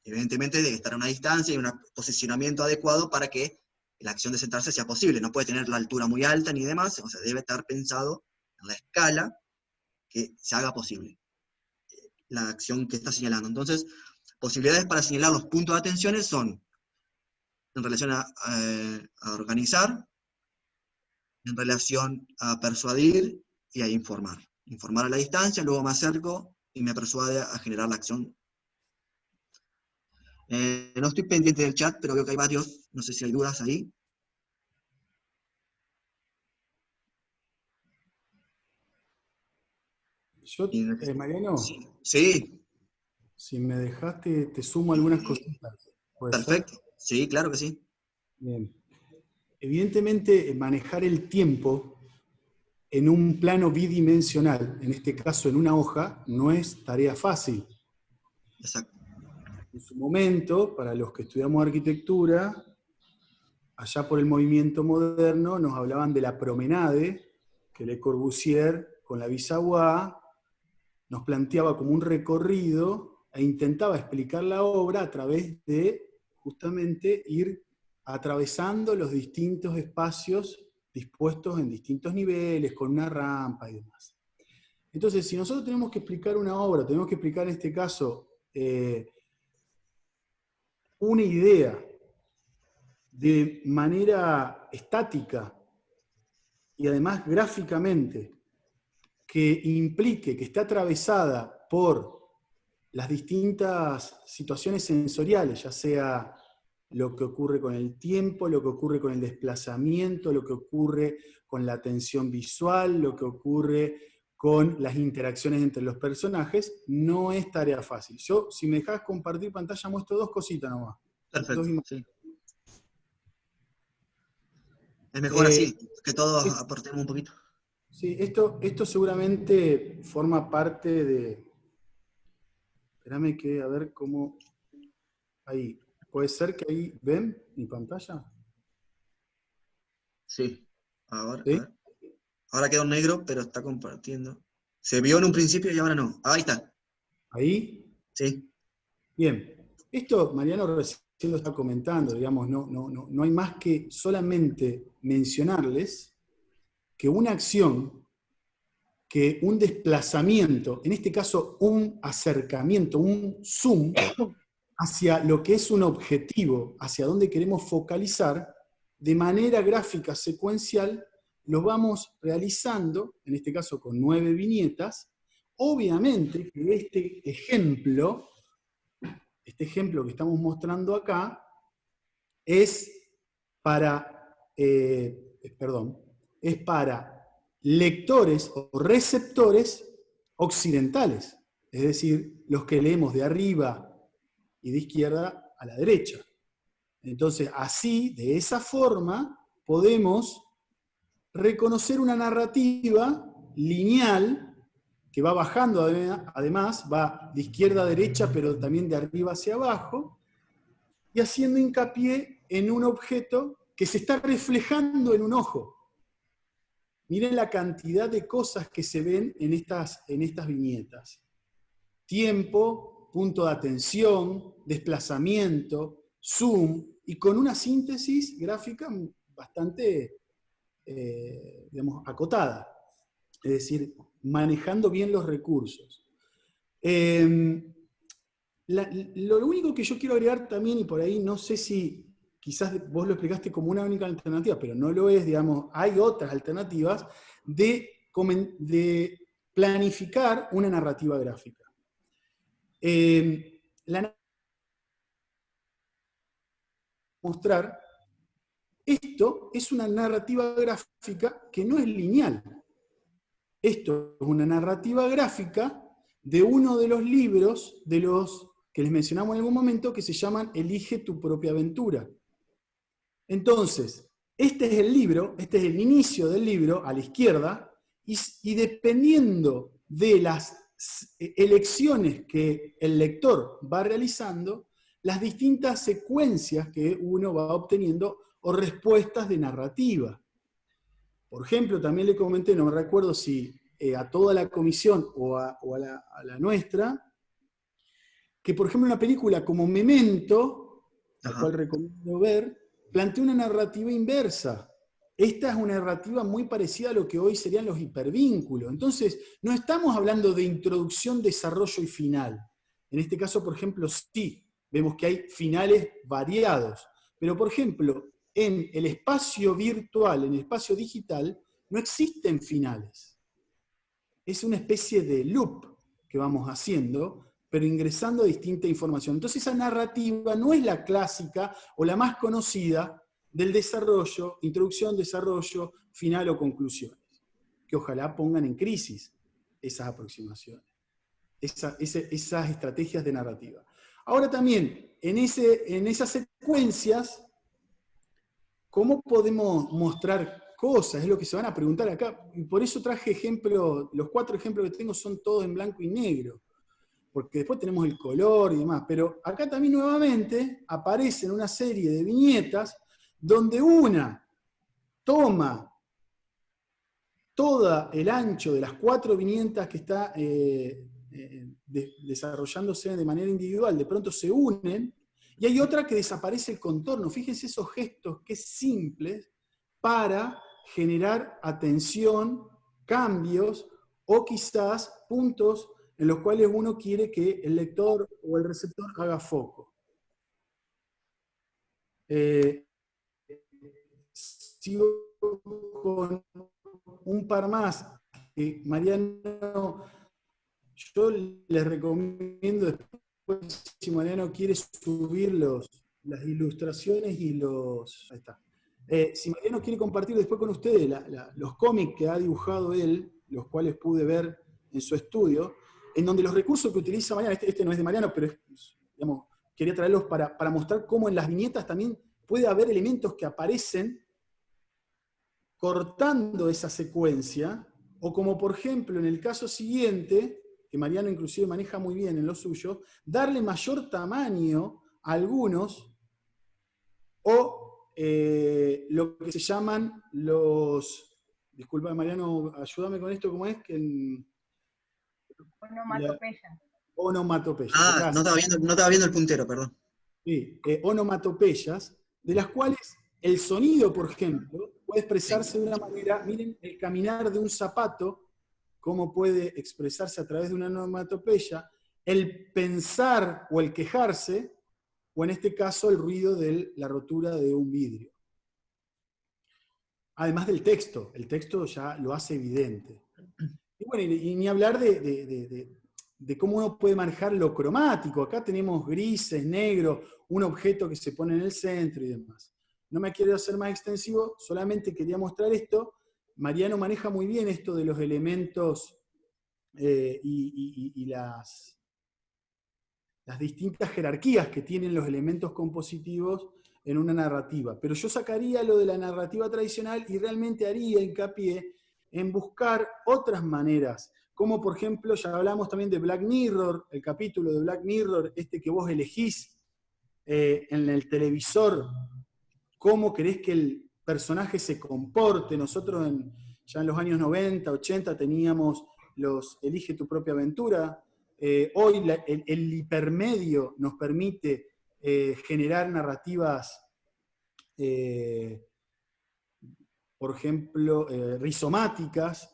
Evidentemente debe estar a una distancia y un posicionamiento adecuado para que la acción de sentarse sea posible. No puede tener la altura muy alta ni demás, o sea, debe estar pensado en la escala que se haga posible la acción que está señalando. Entonces, posibilidades para señalar los puntos de atención son en relación a organizar, en relación a persuadir y a informar. Informar a la distancia, luego me acerco y me persuade a generar la acción. No estoy pendiente del chat, pero veo que hay varios, no sé si hay dudas ahí. Yo, Mariano, sí. Si me dejaste, te sumo algunas cositas. Perfecto, ser? Sí, claro que sí. Bien. Evidentemente, manejar el tiempo en un plano bidimensional, en este caso en una hoja, no es tarea fácil. Exacto. En su momento, para los que estudiamos arquitectura, allá por el movimiento moderno, nos hablaban de la promenade, que Le Corbusier, con la Bisagua, nos planteaba como un recorrido e intentaba explicar la obra a través de justamente ir atravesando los distintos espacios dispuestos en distintos niveles, con una rampa y demás. Entonces, si nosotros tenemos que explicar una obra, tenemos que explicar en este caso una idea de manera estática y además gráficamente, que implique que esté atravesada por las distintas situaciones sensoriales, ya sea lo que ocurre con el tiempo, lo que ocurre con el desplazamiento, lo que ocurre con la atención visual, lo que ocurre con las interacciones entre los personajes, no es tarea fácil. Yo, si me dejas compartir pantalla, muestro dos cositas nomás. Perfecto, Dos sí. Es mejor así, que todos es- aportemos un poquito. Sí, esto seguramente forma parte de... Espérame que, a ver cómo... Ahí. ¿Puede ser que ahí ven mi pantalla? Sí. Ahora, a ¿Sí? ver. Ahora quedó en negro, pero está compartiendo. Se vio en un principio y ahora no. Ahí está. ¿Ahí? Sí. Bien. Esto Mariano recién lo está comentando, digamos, no hay más que solamente mencionarles que una acción, que un desplazamiento, en este caso un acercamiento, un zoom, hacia lo que es un objetivo, hacia donde queremos focalizar, de manera gráfica secuencial, lo vamos realizando, en este caso con 9 viñetas. Obviamente que este ejemplo que estamos mostrando acá, es para, es para lectores o receptores occidentales, es decir, los que leemos de arriba y de izquierda a la derecha. Entonces, así, de esa forma, podemos reconocer una narrativa lineal que va bajando, además, va de izquierda a derecha, pero también de arriba hacia abajo, y haciendo hincapié en un objeto que se está reflejando en un ojo. Miren la cantidad de cosas que se ven en estas viñetas. Tiempo, punto de atención, desplazamiento, zoom, y con una síntesis gráfica bastante, digamos, acotada. Es decir, manejando bien los recursos. Lo único que yo quiero agregar también, y por ahí no sé si quizás vos lo explicaste como una única alternativa, pero no lo es, digamos, hay otras alternativas de planificar una narrativa gráfica. La mostrar, esto es una narrativa gráfica que no es lineal. Esto es una narrativa gráfica de uno de los libros de los que les mencionamos en algún momento, que se llaman Elige tu propia aventura. Entonces, este es el libro, este es el inicio del libro, a la izquierda, y dependiendo de las elecciones que el lector va realizando, las distintas secuencias que uno va obteniendo o respuestas de narrativa. Por ejemplo, también le comenté, no me recuerdo si a toda la comisión o a la nuestra, que por ejemplo una película como Memento, la Ajá. cual recomiendo ver, plantea una narrativa inversa. Esta es una narrativa muy parecida a lo que hoy serían los hipervínculos. Entonces, no estamos hablando de introducción, desarrollo y final. En este caso, por ejemplo, sí, vemos que hay finales variados. Pero, por ejemplo, en el espacio virtual, en el espacio digital, no existen finales. Es una especie de loop que vamos haciendo, pero ingresando distinta información. Entonces esa narrativa no es la clásica o la más conocida del desarrollo, introducción, desarrollo, final o conclusiones, que ojalá pongan en crisis esas aproximaciones, esas estrategias de narrativa. Ahora también, en esas secuencias, ¿cómo podemos mostrar cosas? Es lo que se van a preguntar acá. Y por eso traje ejemplos, los 4 ejemplos que tengo son todos en blanco y negro, porque después tenemos el color y demás. Pero acá también nuevamente aparecen una serie de viñetas donde una toma todo el ancho de las 4 viñetas que está desarrollándose de manera individual, de pronto se unen, y hay otra que desaparece el contorno. Fíjense esos gestos que simples para generar atención, cambios o quizás puntos en los cuales uno quiere que el lector o el receptor haga foco. Sigo con un par más que Mariano yo les recomiendo después, si Mariano quiere subir las ilustraciones y los... Ahí está. Si Mariano quiere compartir después con ustedes los cómics que ha dibujado él, los cuales pude ver en su estudio, en donde los recursos que utiliza Mariano, este no es de Mariano, pero digamos, quería traerlos para mostrar cómo en las viñetas también puede haber elementos que aparecen cortando esa secuencia, o como por ejemplo en el caso siguiente, que Mariano inclusive maneja muy bien en lo suyo, darle mayor tamaño a algunos, o lo que se llaman los... Disculpa, Mariano, ayúdame con esto, ¿cómo es? Onomatopeya. Onomatopeya. Ah, no estaba viendo el puntero, perdón. Sí, onomatopeyas, de las cuales el sonido, por ejemplo, puede expresarse de una manera, miren el caminar de un zapato, cómo puede expresarse a través de una onomatopeya, el pensar o el quejarse, o en este caso el ruido de la rotura de un vidrio. Además del texto, el texto ya lo hace evidente. Y bueno, y ni hablar de cómo uno puede manejar lo cromático. Acá tenemos grises, negro, un objeto que se pone en el centro y demás. No me quiero hacer más extensivo, solamente quería mostrar esto. Mariano maneja muy bien esto de los elementos y las distintas jerarquías que tienen los elementos compositivos en una narrativa. Pero yo sacaría lo de la narrativa tradicional y realmente haría hincapié en buscar otras maneras, como por ejemplo, ya hablamos también de Black Mirror, el capítulo de Black Mirror, este que vos elegís en el televisor, cómo querés que el personaje se comporte. Nosotros ya en los años 90, 80 teníamos los Elige tu propia aventura. Hoy el hipermedio nos permite generar narrativas, por ejemplo, rizomáticas.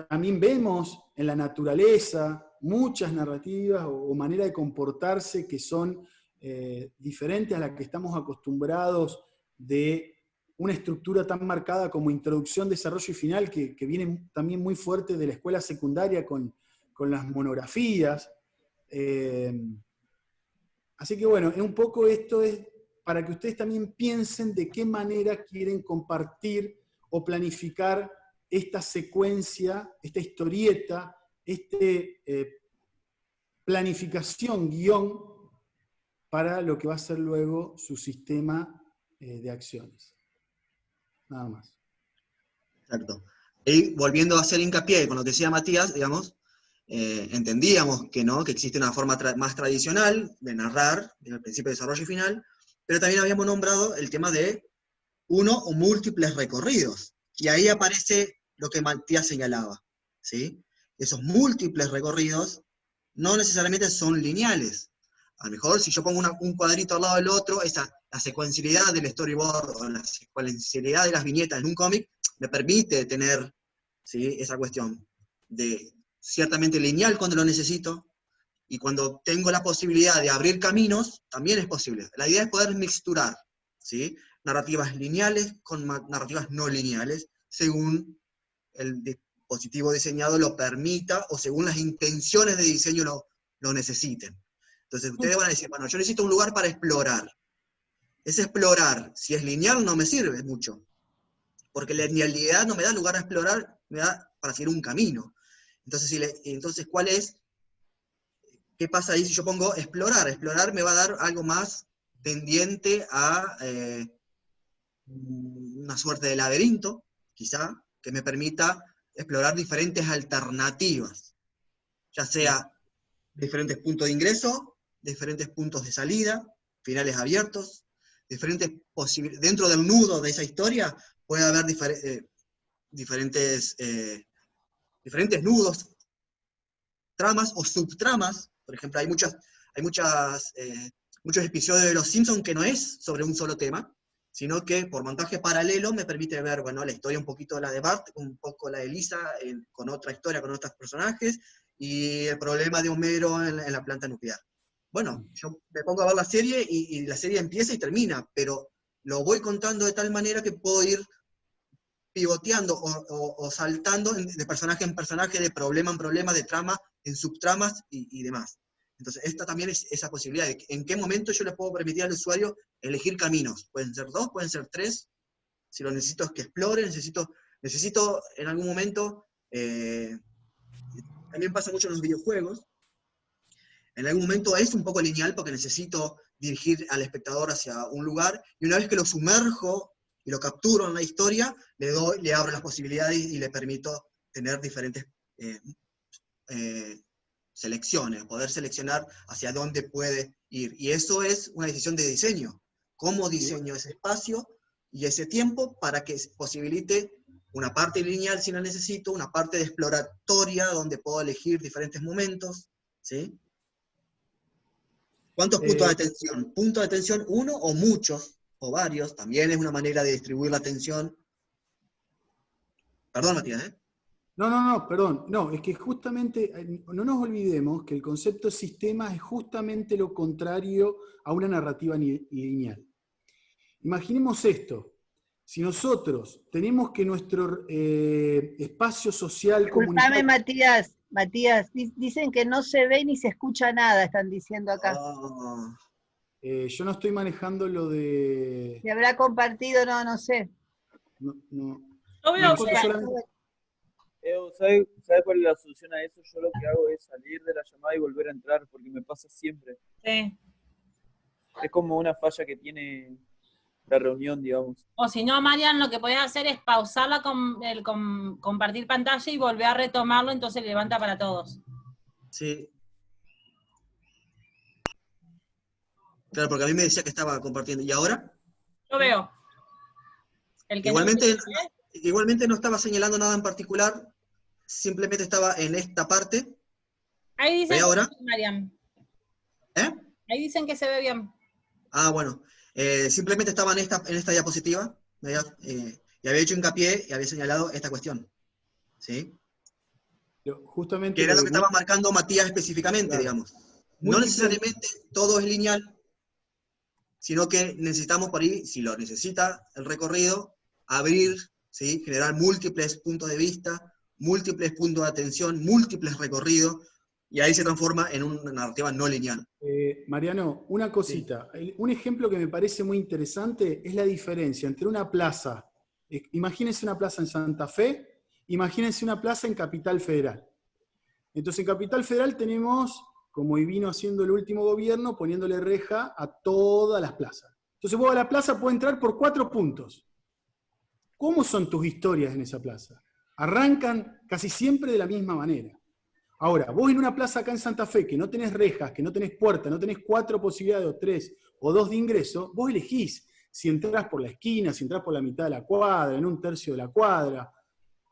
También vemos en la naturaleza muchas narrativas o maneras de comportarse que son diferentes a la que estamos acostumbrados, de una estructura tan marcada como introducción, desarrollo y final, que viene también muy fuerte de la escuela secundaria con las monografías. Así que bueno, un poco esto es para que ustedes también piensen de qué manera quieren compartir o planificar esta secuencia, esta historieta, planificación, guión, para lo que va a ser luego su sistema de acciones. Nada más. Exacto. Y volviendo a hacer hincapié con lo que decía Matías, digamos, entendíamos que no, que existe una forma más tradicional de narrar, el principio de desarrollo y final, pero también habíamos nombrado el tema de uno o múltiples recorridos. Y ahí aparece lo que Matías señalaba, ¿sí? Esos múltiples recorridos no necesariamente son lineales. A lo mejor si yo pongo un cuadrito al lado del otro, la secuencialidad del storyboard o la secuencialidad de las viñetas en un cómic me permite tener, ¿sí?, esa cuestión de ciertamente lineal cuando lo necesito, y cuando tengo la posibilidad de abrir caminos, también es posible. La idea es poder mixturar, ¿sí?, narrativas lineales con narrativas no lineales, según el dispositivo diseñado lo permita, o según las intenciones de diseño lo necesiten. Entonces ustedes van a decir, bueno, yo necesito un lugar para explorar. Ese explorar, si es lineal, no me sirve mucho, porque la linealidad no me da lugar a explorar, me da para seguir un camino. Entonces, ¿cuál es? ¿Qué pasa ahí si yo pongo explorar? Explorar me va a dar algo más tendiente a una suerte de laberinto, quizá, que me permita explorar diferentes alternativas, ya sea diferentes puntos de ingreso, diferentes puntos de salida, finales abiertos, diferentes posibilidades. Dentro del nudo de esa historia puede haber diferentes nudos, tramas o subtramas. Por ejemplo, hay muchos episodios de Los Simpsons que no es sobre un solo tema, sino que por montaje paralelo me permite ver, bueno, la historia un poquito de la de Bart, un poco la de Lisa, con otra historia, con otros personajes, y el problema de Homero en la planta nuclear. Bueno, yo me pongo a ver la serie y la serie empieza y termina, pero lo voy contando de tal manera que puedo ir pivoteando o saltando de personaje en personaje, de problema en problema, de trama en subtramas y demás. Entonces, esta también es esa posibilidad de en qué momento yo le puedo permitir al usuario elegir caminos. Pueden ser 2, pueden ser 3. Si lo necesito es que explore, necesito en algún momento, también pasa mucho en los videojuegos, en algún momento es un poco lineal porque necesito dirigir al espectador hacia un lugar, y una vez que lo sumerjo y lo capturo en la historia, le abro las posibilidades y le permito tener diferentes selecciones, poder seleccionar hacia dónde puede ir. Y eso es una decisión de diseño. ¿Cómo diseño ese espacio y ese tiempo para que posibilite una parte lineal si la necesito, una parte de exploratoria donde puedo elegir diferentes momentos? ¿Sí? ¿Cuántos puntos de atención? ¿Puntos de atención uno o muchos? O varios, también es una manera de distribuir la atención. Perdón, Matías, ¿eh? No, perdón. No, es que justamente, no nos olvidemos que el concepto sistema es justamente lo contrario a una narrativa lineal. Imaginemos esto. Si nosotros tenemos que nuestro espacio social comunitario... Matías, dicen que no se ve ni se escucha nada, están diciendo acá. Yo no estoy manejando lo de... ¿Se habrá compartido? No sé. No. No veo, ¿sabe cuál es la solución a eso? Yo lo que hago es salir de la llamada y volver a entrar, porque me pasa siempre. Sí. Es como una falla que tiene la reunión, digamos. O si no, Marian, lo que podés hacer es pausarla con el compartir pantalla y volver a retomarlo, entonces levanta para todos. Sí. Claro, porque a mí me decía que estaba compartiendo. ¿Y ahora? Yo veo. El que igualmente no estaba señalando nada en particular, simplemente estaba en esta parte. Ahí dicen que ahora? Se ve, Marian. ¿Eh? Ahí dicen que se ve bien. Ah, bueno. Simplemente estaba en esta diapositiva, y había hecho hincapié y había señalado esta cuestión. ¿Sí? Justamente que era lo que estaba marcando Matías específicamente, claro, digamos. No necesariamente todo es lineal, sino que necesitamos por ahí, si lo necesita el recorrido, abrir, ¿sí? Generar múltiples puntos de vista, múltiples puntos de atención, múltiples recorridos, y ahí se transforma en una narrativa no lineal. Mariano, una cosita. Sí. Un ejemplo que me parece muy interesante es la diferencia entre una plaza, imagínense una plaza en Santa Fe, imagínense una plaza en Capital Federal. Entonces en Capital Federal tenemos, como vino haciendo el último gobierno, poniéndole reja a todas las plazas. Entonces vos a la plaza podés entrar por 4 puntos. ¿Cómo son tus historias en esa plaza? Arrancan casi siempre de la misma manera. Ahora, vos en una plaza acá en Santa Fe, que no tenés rejas, que no tenés puerta, no tenés 4 posibilidades o 3 o 2 de ingreso, vos elegís si entrás por la esquina, si entrás por la mitad de la cuadra, en un tercio de la cuadra,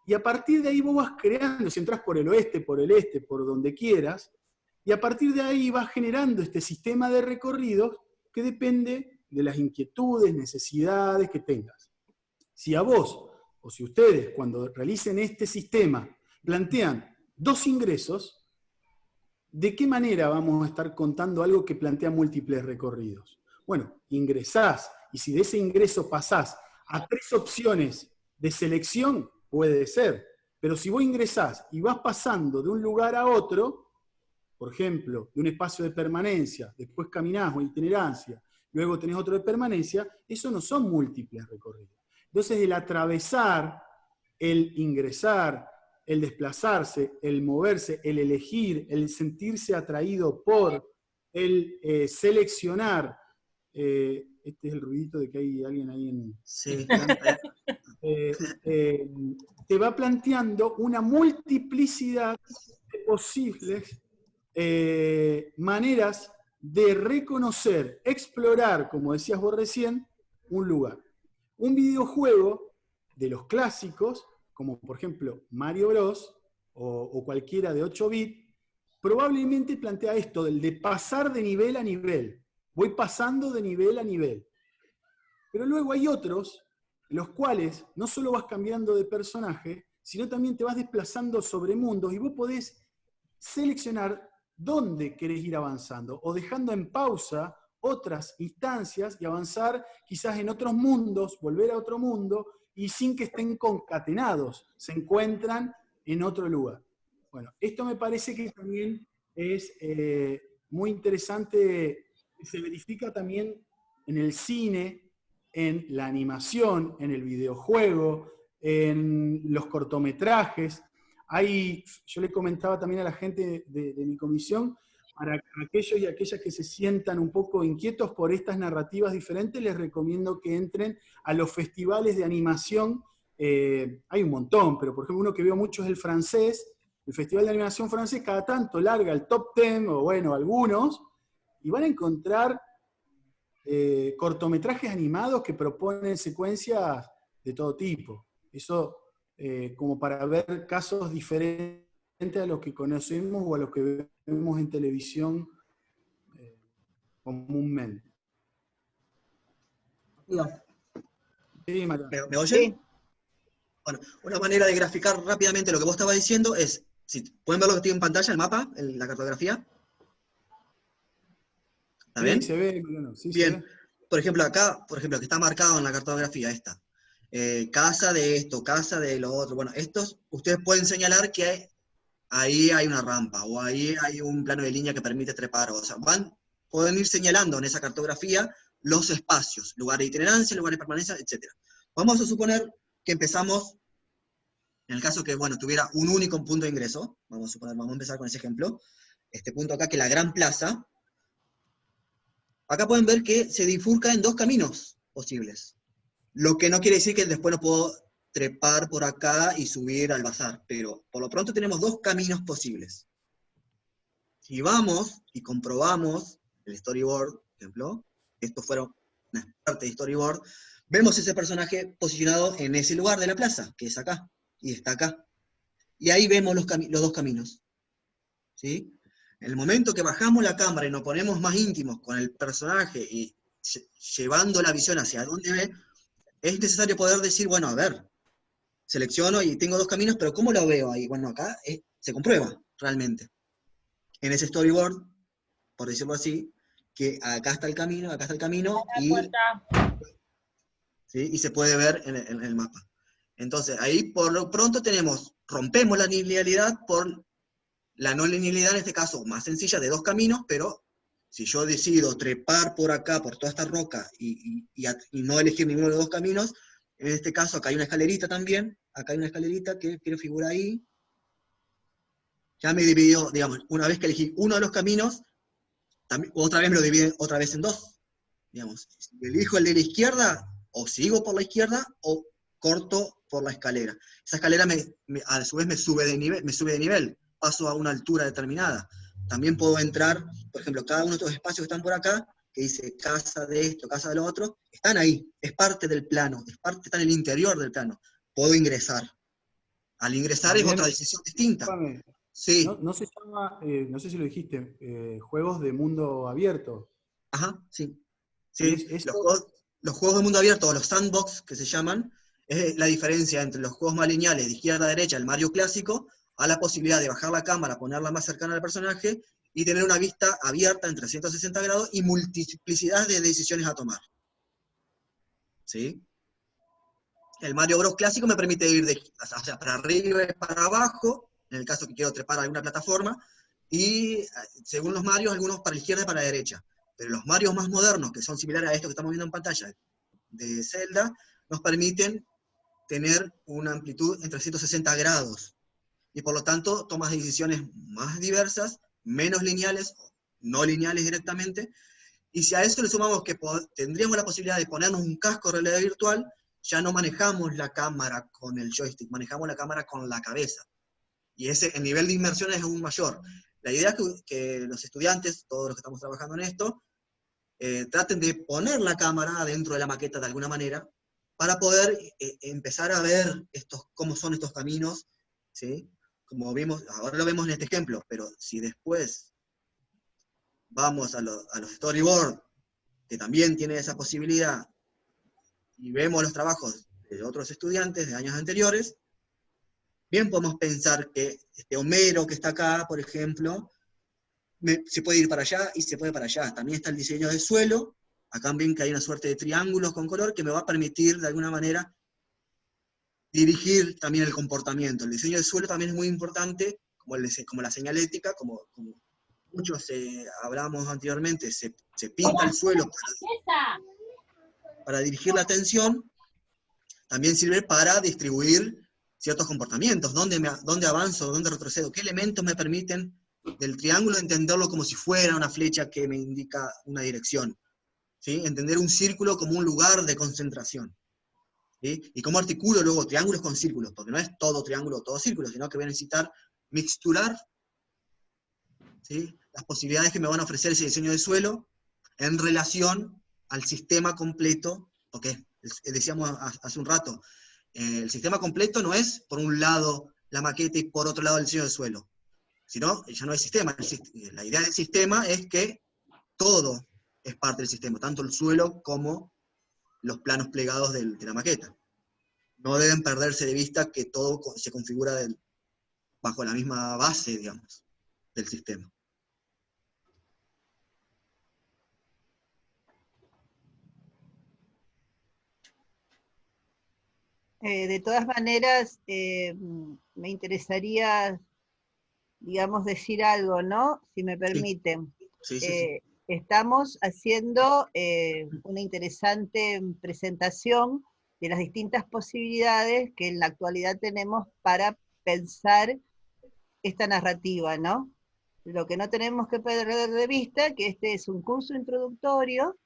y a partir de ahí vos vas creando, si entrás por el oeste, por el este, por donde quieras, y a partir de ahí vas generando este sistema de recorridos que depende de las inquietudes, necesidades que tengas. Si a vos, o si ustedes, cuando realicen este sistema, plantean 2 ingresos, ¿de qué manera vamos a estar contando algo que plantea múltiples recorridos? Bueno, ingresás, y si de ese ingreso pasás a 3 opciones de selección, puede ser. Pero si vos ingresás y vas pasando de un lugar a otro, por ejemplo, de un espacio de permanencia, después caminás o itinerancia, luego tenés otro de permanencia, eso no son múltiples recorridos. Entonces el atravesar, el ingresar, el desplazarse, el moverse, el elegir, el sentirse atraído por, el seleccionar, este es el ruidito de que hay alguien ahí en... Sí. Te va planteando una multiplicidad de posibles maneras de reconocer, explorar, como decías vos recién, un lugar. Un videojuego de los clásicos, como por ejemplo Mario Bros. O cualquiera de 8 bits, probablemente plantea esto, del de pasar de nivel a nivel. Voy pasando de nivel a nivel. Pero luego hay otros, en los cuales no solo vas cambiando de personaje, sino también te vas desplazando sobre mundos y vos podés seleccionar dónde querés ir avanzando, o dejando en pausa otras instancias y avanzar quizás en otros mundos, volver a otro mundo, y sin que estén concatenados, se encuentran en otro lugar. Bueno, esto me parece que también es muy interesante, se verifica también en el cine, en la animación, en el videojuego, en los cortometrajes. Yo le comentaba también a la gente de mi comisión, para aquellos y aquellas que se sientan un poco inquietos por estas narrativas diferentes, les recomiendo que entren a los festivales de animación. Hay un montón, pero por ejemplo uno que veo mucho es el francés. El Festival de Animación francés cada tanto larga el top 10, o bueno, algunos, y van a encontrar cortometrajes animados que proponen secuencias de todo tipo. Eso como para ver casos diferentes a los que conocemos o a los que vemos en televisión comúnmente. Sí, ¿Me oyen? Sí. Bueno, una manera de graficar rápidamente lo que vos estabas diciendo es, si pueden ver lo que tiene en pantalla, el mapa, la cartografía. ¿Está bien? Sí, se ve, bueno, sí, bien. Se ve. Por ejemplo, acá, que está marcado en la cartografía esta. Casa de esto, casa de lo otro. Bueno, estos, ustedes pueden señalar que ahí hay una rampa, o ahí hay un plano de línea que permite trepar. O sea, pueden ir señalando en esa cartografía los espacios, lugares de itinerancia, lugares de permanencia, etc. Vamos a suponer que empezamos, en el caso que, bueno, tuviera un único punto de ingreso, vamos a empezar con ese ejemplo, este punto acá, que es la Gran Plaza. Acá pueden ver que se bifurca en dos caminos posibles. Lo que no quiere decir que después no puedo trepar por acá y subir al bazar, pero por lo pronto tenemos dos caminos posibles. Si vamos y comprobamos el storyboard, por ejemplo, esto fueron una parte de storyboard, vemos ese personaje posicionado en ese lugar de la plaza, que es acá, y está acá. Y ahí vemos los dos caminos. ¿Sí? En el momento que bajamos la cámara y nos ponemos más íntimos con el personaje y llevando la visión hacia dónde ve, es necesario poder decir, bueno, a ver, selecciono y tengo dos caminos, pero ¿cómo lo veo ahí? Bueno, acá se comprueba realmente. En ese storyboard, por decirlo así, que acá está el camino, ¿sí? Y se puede ver en el mapa. Entonces, ahí por lo pronto rompemos la linealidad por la no linealidad, en este caso, más sencilla, de dos caminos, pero si yo decido trepar por acá, por toda esta roca, y no elegir ninguno de los dos caminos, en este caso acá hay una escalerita también, acá hay una escalerita que figura ahí, ya me dividió, digamos, una vez que elegí uno de los caminos, otra vez me lo divide otra vez en dos, digamos, si elijo el de la izquierda, o sigo por la izquierda, o corto por la escalera. Esa escalera a su vez me sube de nivel, paso a una altura determinada. También puedo entrar, por ejemplo, cada uno de estos espacios que están por acá, que dice casa de esto, casa de lo otro, están ahí, es parte del plano, está en el interior del plano. Puedo ingresar. Al ingresar es otra decisión distinta. Sí. No se llama, no sé si lo dijiste, juegos de mundo abierto. Ajá, sí. Sí, los juegos de mundo abierto, o los sandbox que se llaman, es la diferencia entre los juegos más lineales de izquierda a derecha, el Mario clásico, a la posibilidad de bajar la cámara, ponerla más cercana al personaje, y tener una vista abierta en 360 grados y multiplicidad de decisiones a tomar. ¿Sí? El Mario Bros. Clásico me permite ir para arriba y para abajo, en el caso que quiero trepar a alguna plataforma, y según los Marios, algunos para la izquierda y para la derecha. Pero los Marios más modernos, que son similares a esto que estamos viendo en pantalla, de Zelda, nos permiten tener una amplitud en 360 grados. Y por lo tanto, tomas decisiones más diversas, menos lineales, no lineales directamente. Y si a eso le sumamos que tendríamos la posibilidad de ponernos un casco de realidad virtual, ya no manejamos la cámara con el joystick, manejamos la cámara con la cabeza. Y el nivel de inmersión es aún mayor. La idea es que los estudiantes, todos los que estamos trabajando en esto, traten de poner la cámara dentro de la maqueta de alguna manera, para poder empezar a ver cómo son estos caminos, ¿sí? Como vimos, ahora lo vemos en este ejemplo, pero si después vamos a los storyboards, que también tiene esa posibilidad, y vemos los trabajos de otros estudiantes de años anteriores, bien podemos pensar que este Homero que está acá, por ejemplo, se puede ir para allá y se puede para allá. También está el diseño del suelo, acá ven que hay una suerte de triángulos con color que me va a permitir de alguna manera dirigir también el comportamiento. El diseño del suelo también es muy importante, como la señalética, como muchos hablamos anteriormente, se pinta el suelo para dirigir la atención, también sirve para distribuir ciertos comportamientos, dónde avanzo, dónde retrocedo, qué elementos me permiten del triángulo entenderlo como si fuera una flecha que me indica una dirección, ¿sí? Entender un círculo como un lugar de concentración, ¿sí? Y cómo articulo luego triángulos con círculos, porque no es todo triángulo o todo círculo, sino que voy a necesitar mixturar, ¿sí?, las posibilidades que me van a ofrecer ese diseño de suelo en relación al sistema completo, porque decíamos hace un rato, el sistema completo no es por un lado la maqueta y por otro lado el diseño de suelo, sino ya no es sistema. La idea del sistema es que todo es parte del sistema, tanto el suelo como los planos plegados de la maqueta. No deben perderse de vista que todo se configura bajo la misma base, digamos, del sistema. De todas maneras, me interesaría, digamos, decir algo, ¿no? Si me permiten. Sí. Estamos haciendo una interesante presentación de las distintas posibilidades que en la actualidad tenemos para pensar esta narrativa, ¿no? Lo que no tenemos que perder de vista, que este es un curso introductorio,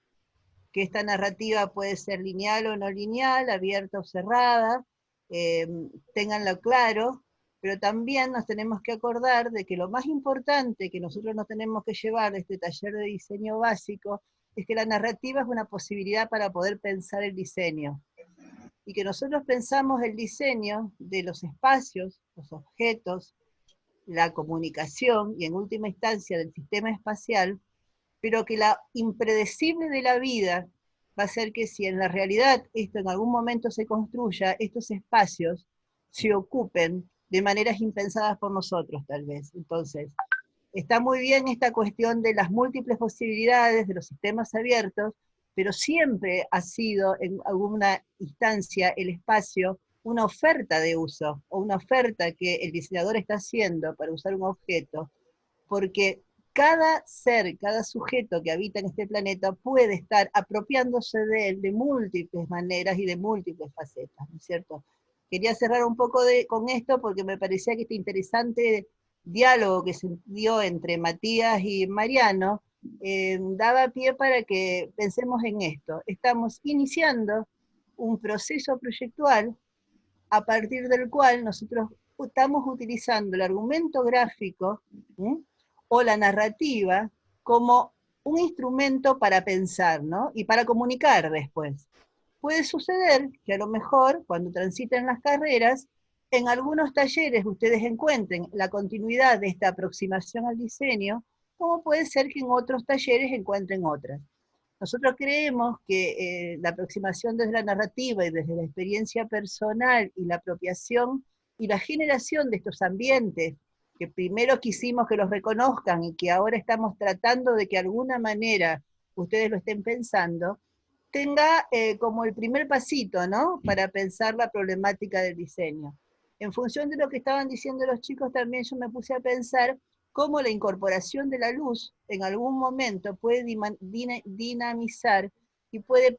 que esta narrativa puede ser lineal o no lineal, abierta o cerrada, ténganlo claro, pero también nos tenemos que acordar de que lo más importante que nosotros nos tenemos que llevar de este taller de diseño básico es que la narrativa es una posibilidad para poder pensar el diseño, y que nosotros pensamos el diseño de los espacios, los objetos, la comunicación y en última instancia del sistema espacial, pero que la impredecible de la vida va a ser que si en la realidad esto en algún momento se construya, estos espacios se ocupen de maneras impensadas por nosotros, tal vez. Entonces, está muy bien esta cuestión de las múltiples posibilidades de los sistemas abiertos, pero siempre ha sido en alguna instancia el espacio una oferta de uso, o una oferta que el diseñador está haciendo para usar un objeto, porque cada ser, cada sujeto que habita en este planeta puede estar apropiándose de él de múltiples maneras y de múltiples facetas, ¿no es cierto? Quería cerrar un poco con esto porque me parecía que este interesante diálogo que se dio entre Matías y Mariano daba pie para que pensemos en esto. Estamos iniciando un proceso proyectual a partir del cual nosotros estamos utilizando el argumento gráfico, ¿sí?, o la narrativa como un instrumento para pensar, ¿no?, y para comunicar después. Puede suceder que a lo mejor cuando transiten las carreras, en algunos talleres ustedes encuentren la continuidad de esta aproximación al diseño, como puede ser que en otros talleres encuentren otras. Nosotros creemos que la aproximación desde la narrativa y desde la experiencia personal y la apropiación y la generación de estos ambientes, que primero quisimos que los reconozcan y que ahora estamos tratando de que de alguna manera ustedes lo estén pensando, tenga como el primer pasito, ¿no?, para pensar la problemática del diseño. En función de lo que estaban diciendo los chicos, también yo me puse a pensar cómo la incorporación de la luz en algún momento puede dinamizar y puede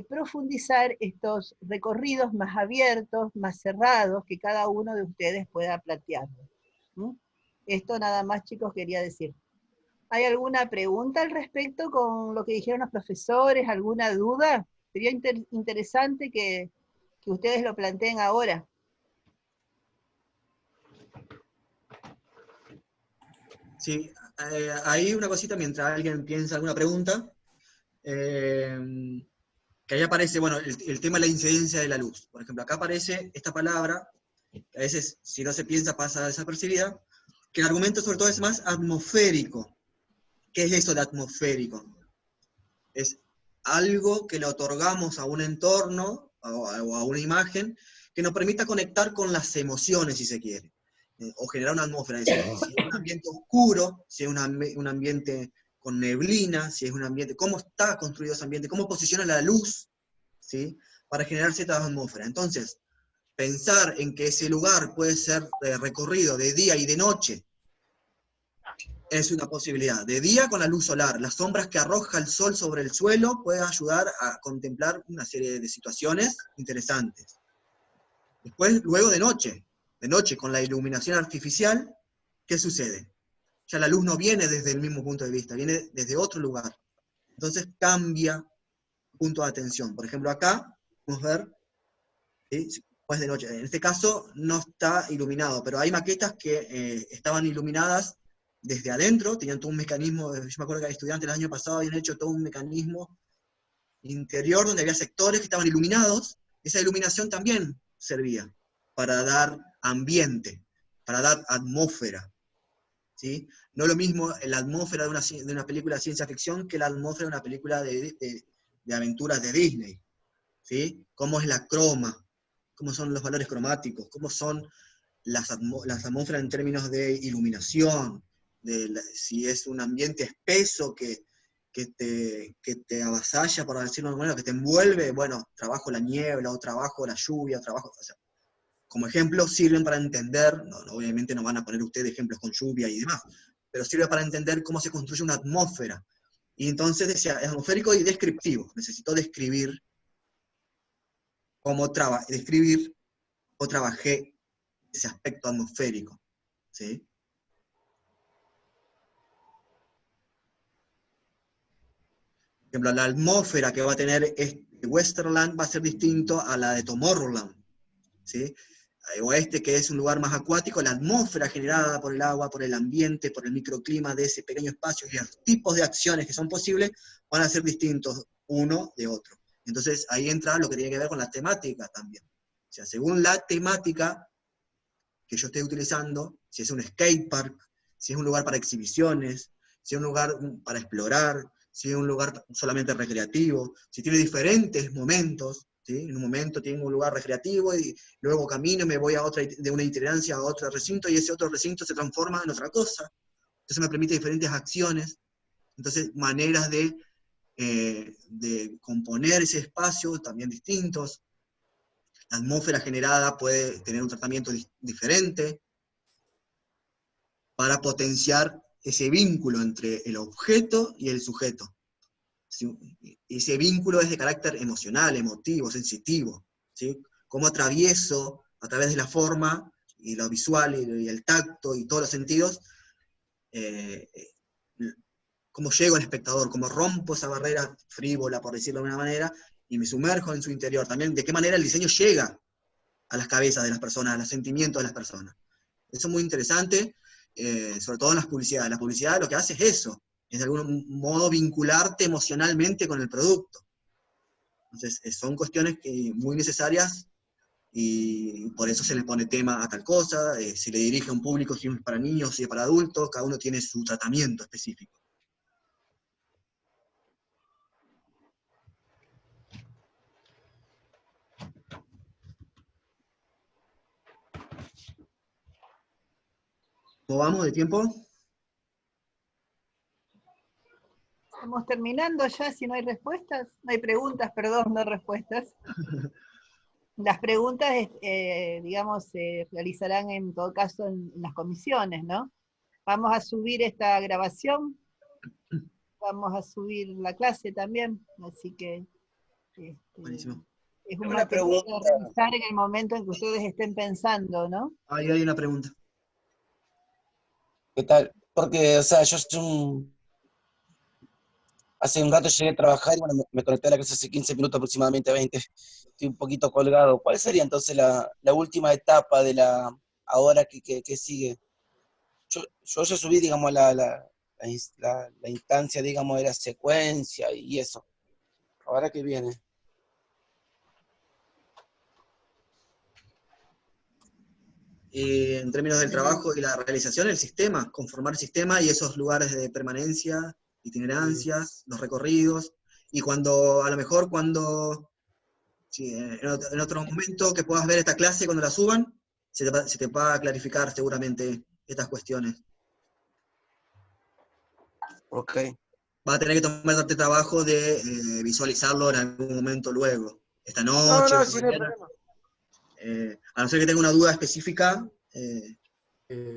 profundizar estos recorridos más abiertos, más cerrados, que cada uno de ustedes pueda plantear. Esto nada más, chicos, quería decir. ¿Hay alguna pregunta al respecto con lo que dijeron los profesores? ¿Alguna duda? Sería interesante que ustedes lo planteen ahora. Sí, hay una cosita mientras alguien piensa alguna pregunta, que ahí aparece, bueno, el tema de la incidencia de la luz. Por ejemplo, acá aparece esta palabra, que a veces, si no se piensa, pasa desapercibida, que el argumento sobre todo es más atmosférico. ¿Qué es eso de atmosférico? Es algo que le otorgamos a un entorno, o a una imagen, que nos permita conectar con las emociones, si se quiere. O generar una atmósfera, es decir, si es un ambiente oscuro, si es un ambiente con neblina, si es un ambiente, cómo está construido ese ambiente, cómo posiciona la luz, ¿sí?, para generar cierta atmósfera. Entonces, pensar en que ese lugar puede ser recorrido de día y de noche es una posibilidad. De día con la luz solar, las sombras que arroja el sol sobre el suelo puede ayudar a contemplar una serie de situaciones interesantes. Después, luego de noche con la iluminación artificial, ¿qué sucede? Ya la luz no viene desde el mismo punto de vista, viene desde otro lugar. Entonces cambia punto de atención. Por ejemplo, acá, vamos a ver, ¿sí? Pues de noche. En este caso no está iluminado, pero hay maquetas que estaban iluminadas desde adentro, tenían todo un mecanismo, yo me acuerdo que hay estudiantes el año pasado habían hecho todo un mecanismo interior donde había sectores que estaban iluminados. Esa iluminación también servía para dar ambiente, para dar atmósfera, ¿sí? No es lo mismo la atmósfera de una película de ciencia ficción que la atmósfera de una película de aventuras de Disney, ¿sí? Cómo es la croma, cómo son los valores cromáticos, cómo son las atmósferas en términos de iluminación, si es un ambiente espeso que te avasalla, por decirlo de alguna manera, que te envuelve, bueno, trabajo la niebla, o trabajo la lluvia, o sea, como ejemplo sirven para entender, obviamente no van a poner ustedes ejemplos con lluvia y demás, pero sirve para entender cómo se construye una atmósfera. Y entonces decía, es atmosférico y descriptivo, necesito describir cómo trabajé ese aspecto atmosférico, ¿sí? Por ejemplo, la atmósfera que va a tener Westerland va a ser distinto a la de Tomorrowland, ¿sí? O que es un lugar más acuático, la atmósfera generada por el agua, por el ambiente, por el microclima de ese pequeño espacio, y los tipos de acciones que son posibles van a ser distintos uno de otro. Entonces ahí entra lo que tiene que ver con la temática también. O sea, según la temática que yo esté utilizando, si es un skate park, si es un lugar para exhibiciones, si es un lugar para explorar, si es un lugar solamente recreativo, si tiene diferentes momentos, ¿sí? En un momento tengo un lugar recreativo y luego camino y me voy de una itinerancia a otro recinto y ese otro recinto se transforma en otra cosa. Entonces me permite diferentes acciones, entonces maneras de componer ese espacio también distintos. La atmósfera generada puede tener un tratamiento diferente para potenciar ese vínculo entre el objeto y el sujeto. Ese vínculo es de carácter emocional, emotivo, sensitivo, ¿sí? Cómo atravieso a través de la forma y lo visual y el tacto y todos los sentidos, cómo llego al espectador, cómo rompo esa barrera frívola, por decirlo de alguna manera, y me sumerjo en su interior. También de qué manera el diseño llega a las cabezas de las personas, a los sentimientos de las personas. Eso es muy interesante, sobre todo en las publicidades. La publicidad lo que hace es eso, es de algún modo vincularte emocionalmente con el producto. Entonces, son cuestiones muy necesarias y por eso se le pone tema a tal cosa, se le dirige a un público, si es para niños, si es para adultos, cada uno tiene su tratamiento específico. ¿Cómo vamos de tiempo? Estamos terminando ya, si no hay respuestas, no hay preguntas, perdón, no respuestas. Las preguntas, digamos, se realizarán en todo caso en las comisiones, ¿no? Vamos a subir esta grabación, vamos a subir la clase también, así que Buenísimo. es un material a revisar en el momento en que ustedes estén pensando, ¿no? Ahí hay una pregunta. ¿Qué tal? Porque, o sea, yo hace un rato llegué a trabajar y bueno, me conecté a la clase hace 15 minutos aproximadamente, 20. Estoy un poquito colgado. ¿Cuál sería entonces la última etapa de ahora que sigue? Yo ya subí, digamos, la instancia, digamos, de la secuencia y eso. ¿Ahora qué viene? En términos del trabajo y la realización, el sistema, conformar el sistema y esos lugares de permanencia, itinerancias, los recorridos, y a lo mejor sí, en otro momento que puedas ver esta clase, cuando la suban, se te va a clarificar seguramente estas cuestiones. Ok. Va a tener que tomarte trabajo de visualizarlo en algún momento luego. Esta noche. No, sí, no hay problema. A no ser que tenga una duda específica.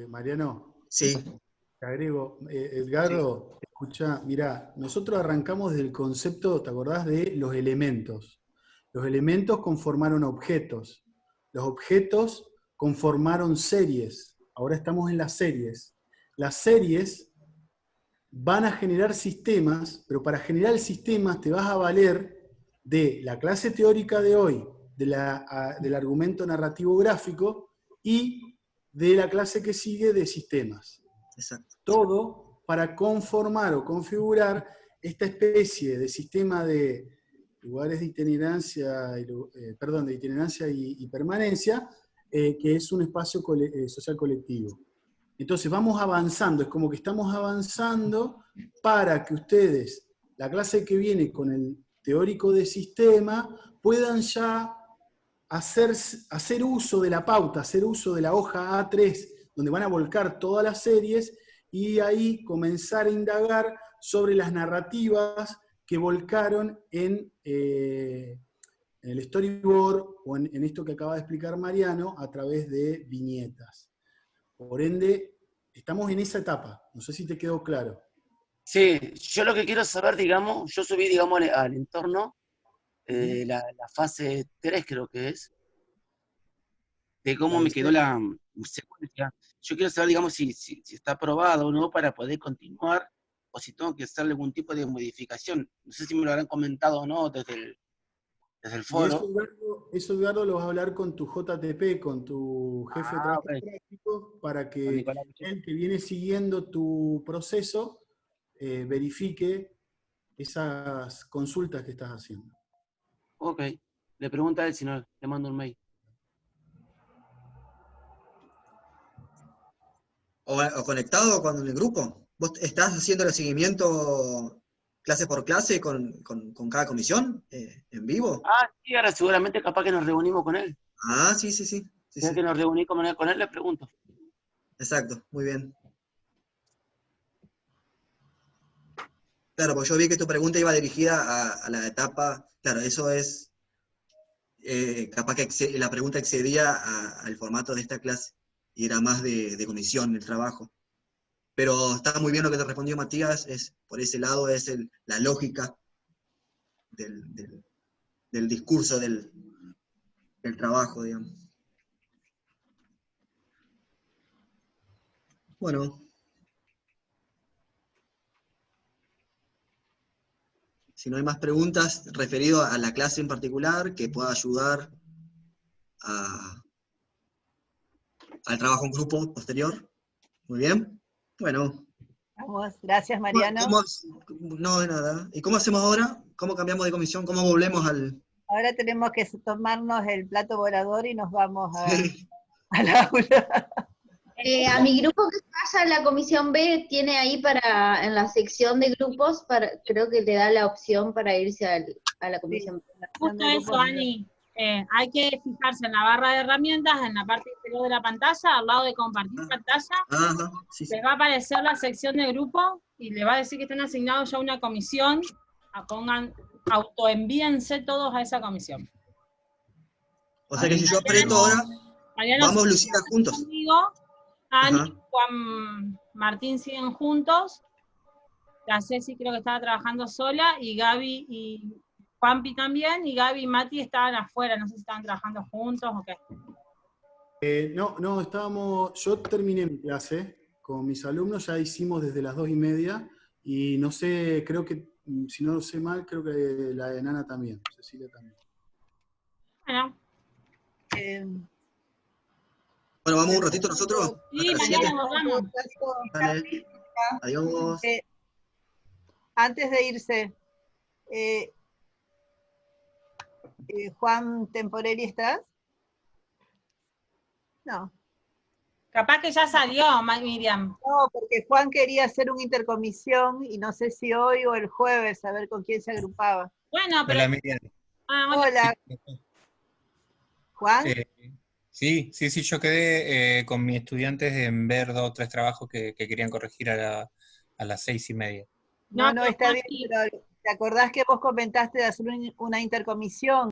Mariano, Sí. te agrego, Edgardo, escucha, mirá, nosotros arrancamos del concepto, ¿te acordás de los elementos? Los elementos conformaron objetos, los objetos conformaron series, ahora estamos en las series. Las series van a generar sistemas, pero para generar sistemas te vas a valer de la clase teórica de hoy, del argumento narrativo gráfico y de la clase que sigue de sistemas. Exacto. Todo para conformar o configurar esta especie de sistema de lugares de itinerancia, de itinerancia y permanencia, que es un espacio social colectivo. Entonces vamos avanzando, es como que estamos avanzando para que ustedes, la clase que viene con el teórico de sistema, puedan ya hacer uso de la pauta, hacer uso de la hoja A3, donde van a volcar todas las series, y ahí comenzar a indagar sobre las narrativas que volcaron en el storyboard, o en esto que acaba de explicar Mariano, a través de viñetas. Por ende, estamos en esa etapa. No sé si te quedó claro. Sí, yo lo que quiero saber, digamos, yo subí, digamos, al entorno, la fase 3 creo que es, de cómo me quedó la secuencia. Yo quiero saber, digamos, si está aprobado o no para poder continuar, o si tengo que hacerle algún tipo de modificación. No sé si me lo habrán comentado o no desde el Y foro. eso, Edgardo, lo vas a hablar con tu JTP, con tu jefe de trabajo práctico, para que el que viene siguiendo tu proceso verifique esas consultas que estás haciendo. Ok, le pregunta a él, si no, le mando un mail. O conectado con el grupo. ¿Vos estás haciendo el seguimiento clase por clase con cada comisión en vivo? Ah, sí, ahora seguramente capaz que nos reunimos con él. Ah, sí. Ya que nos reuní con él, le pregunto. Exacto, muy bien. Claro, pues yo vi que tu pregunta iba dirigida a la etapa, claro, eso es, capaz que la pregunta excedía al formato de esta clase, y era más de comisión, el trabajo. Pero está muy bien lo que te respondió Matías, por ese lado es la lógica del discurso del trabajo, digamos. Bueno. Si no hay más preguntas referido a la clase en particular que pueda ayudar al trabajo en grupo posterior. Muy bien. Bueno. Vamos, gracias Mariano. No, de nada. ¿Y cómo hacemos ahora? ¿Cómo cambiamos de comisión? ¿Cómo volvemos al...? Ahora tenemos que tomarnos el plato volador y nos vamos al aula. A mi grupo que pasa en la comisión B tiene ahí en la sección de grupos, creo que te da la opción para irse a la comisión B. Justo eso, Ani. Hay que fijarse en la barra de herramientas, en la parte inferior de la pantalla, al lado de compartir pantalla, les va a aparecer la sección de grupo y le va a decir que están asignados ya a una comisión, autoenvíense todos a esa comisión. O sea que si yo aprieto ahora, vamos Lucía juntos. Conmigo, Ani, Juan Martín siguen juntos, la Ceci creo que estaba trabajando sola, y Gaby y Juanpi también, y Gaby y Mati estaban afuera, no sé si estaban trabajando juntos o qué. No, yo terminé mi clase con mis alumnos, ya hicimos desde las 2:30, y no sé, creo que, si no lo sé mal, creo que la de Nana también, Cecilia también. Bueno. Bueno, vamos un ratito nosotros. Sí, mañana nos vamos. Dale. Adiós. Antes de irse, Juan Temporelli, ¿estás? No. Capaz que ya salió, Miriam. No, porque Juan quería hacer una intercomisión y no sé si hoy o el jueves, a ver con quién se agrupaba. Bueno, pero... Hola, Miriam. Hola. ¿Juan? Sí, yo quedé con mis estudiantes en ver 2 o 3 trabajos que querían corregir a las 6:30. No, está bien, pero ¿te acordás que vos comentaste de hacer una intercomisión?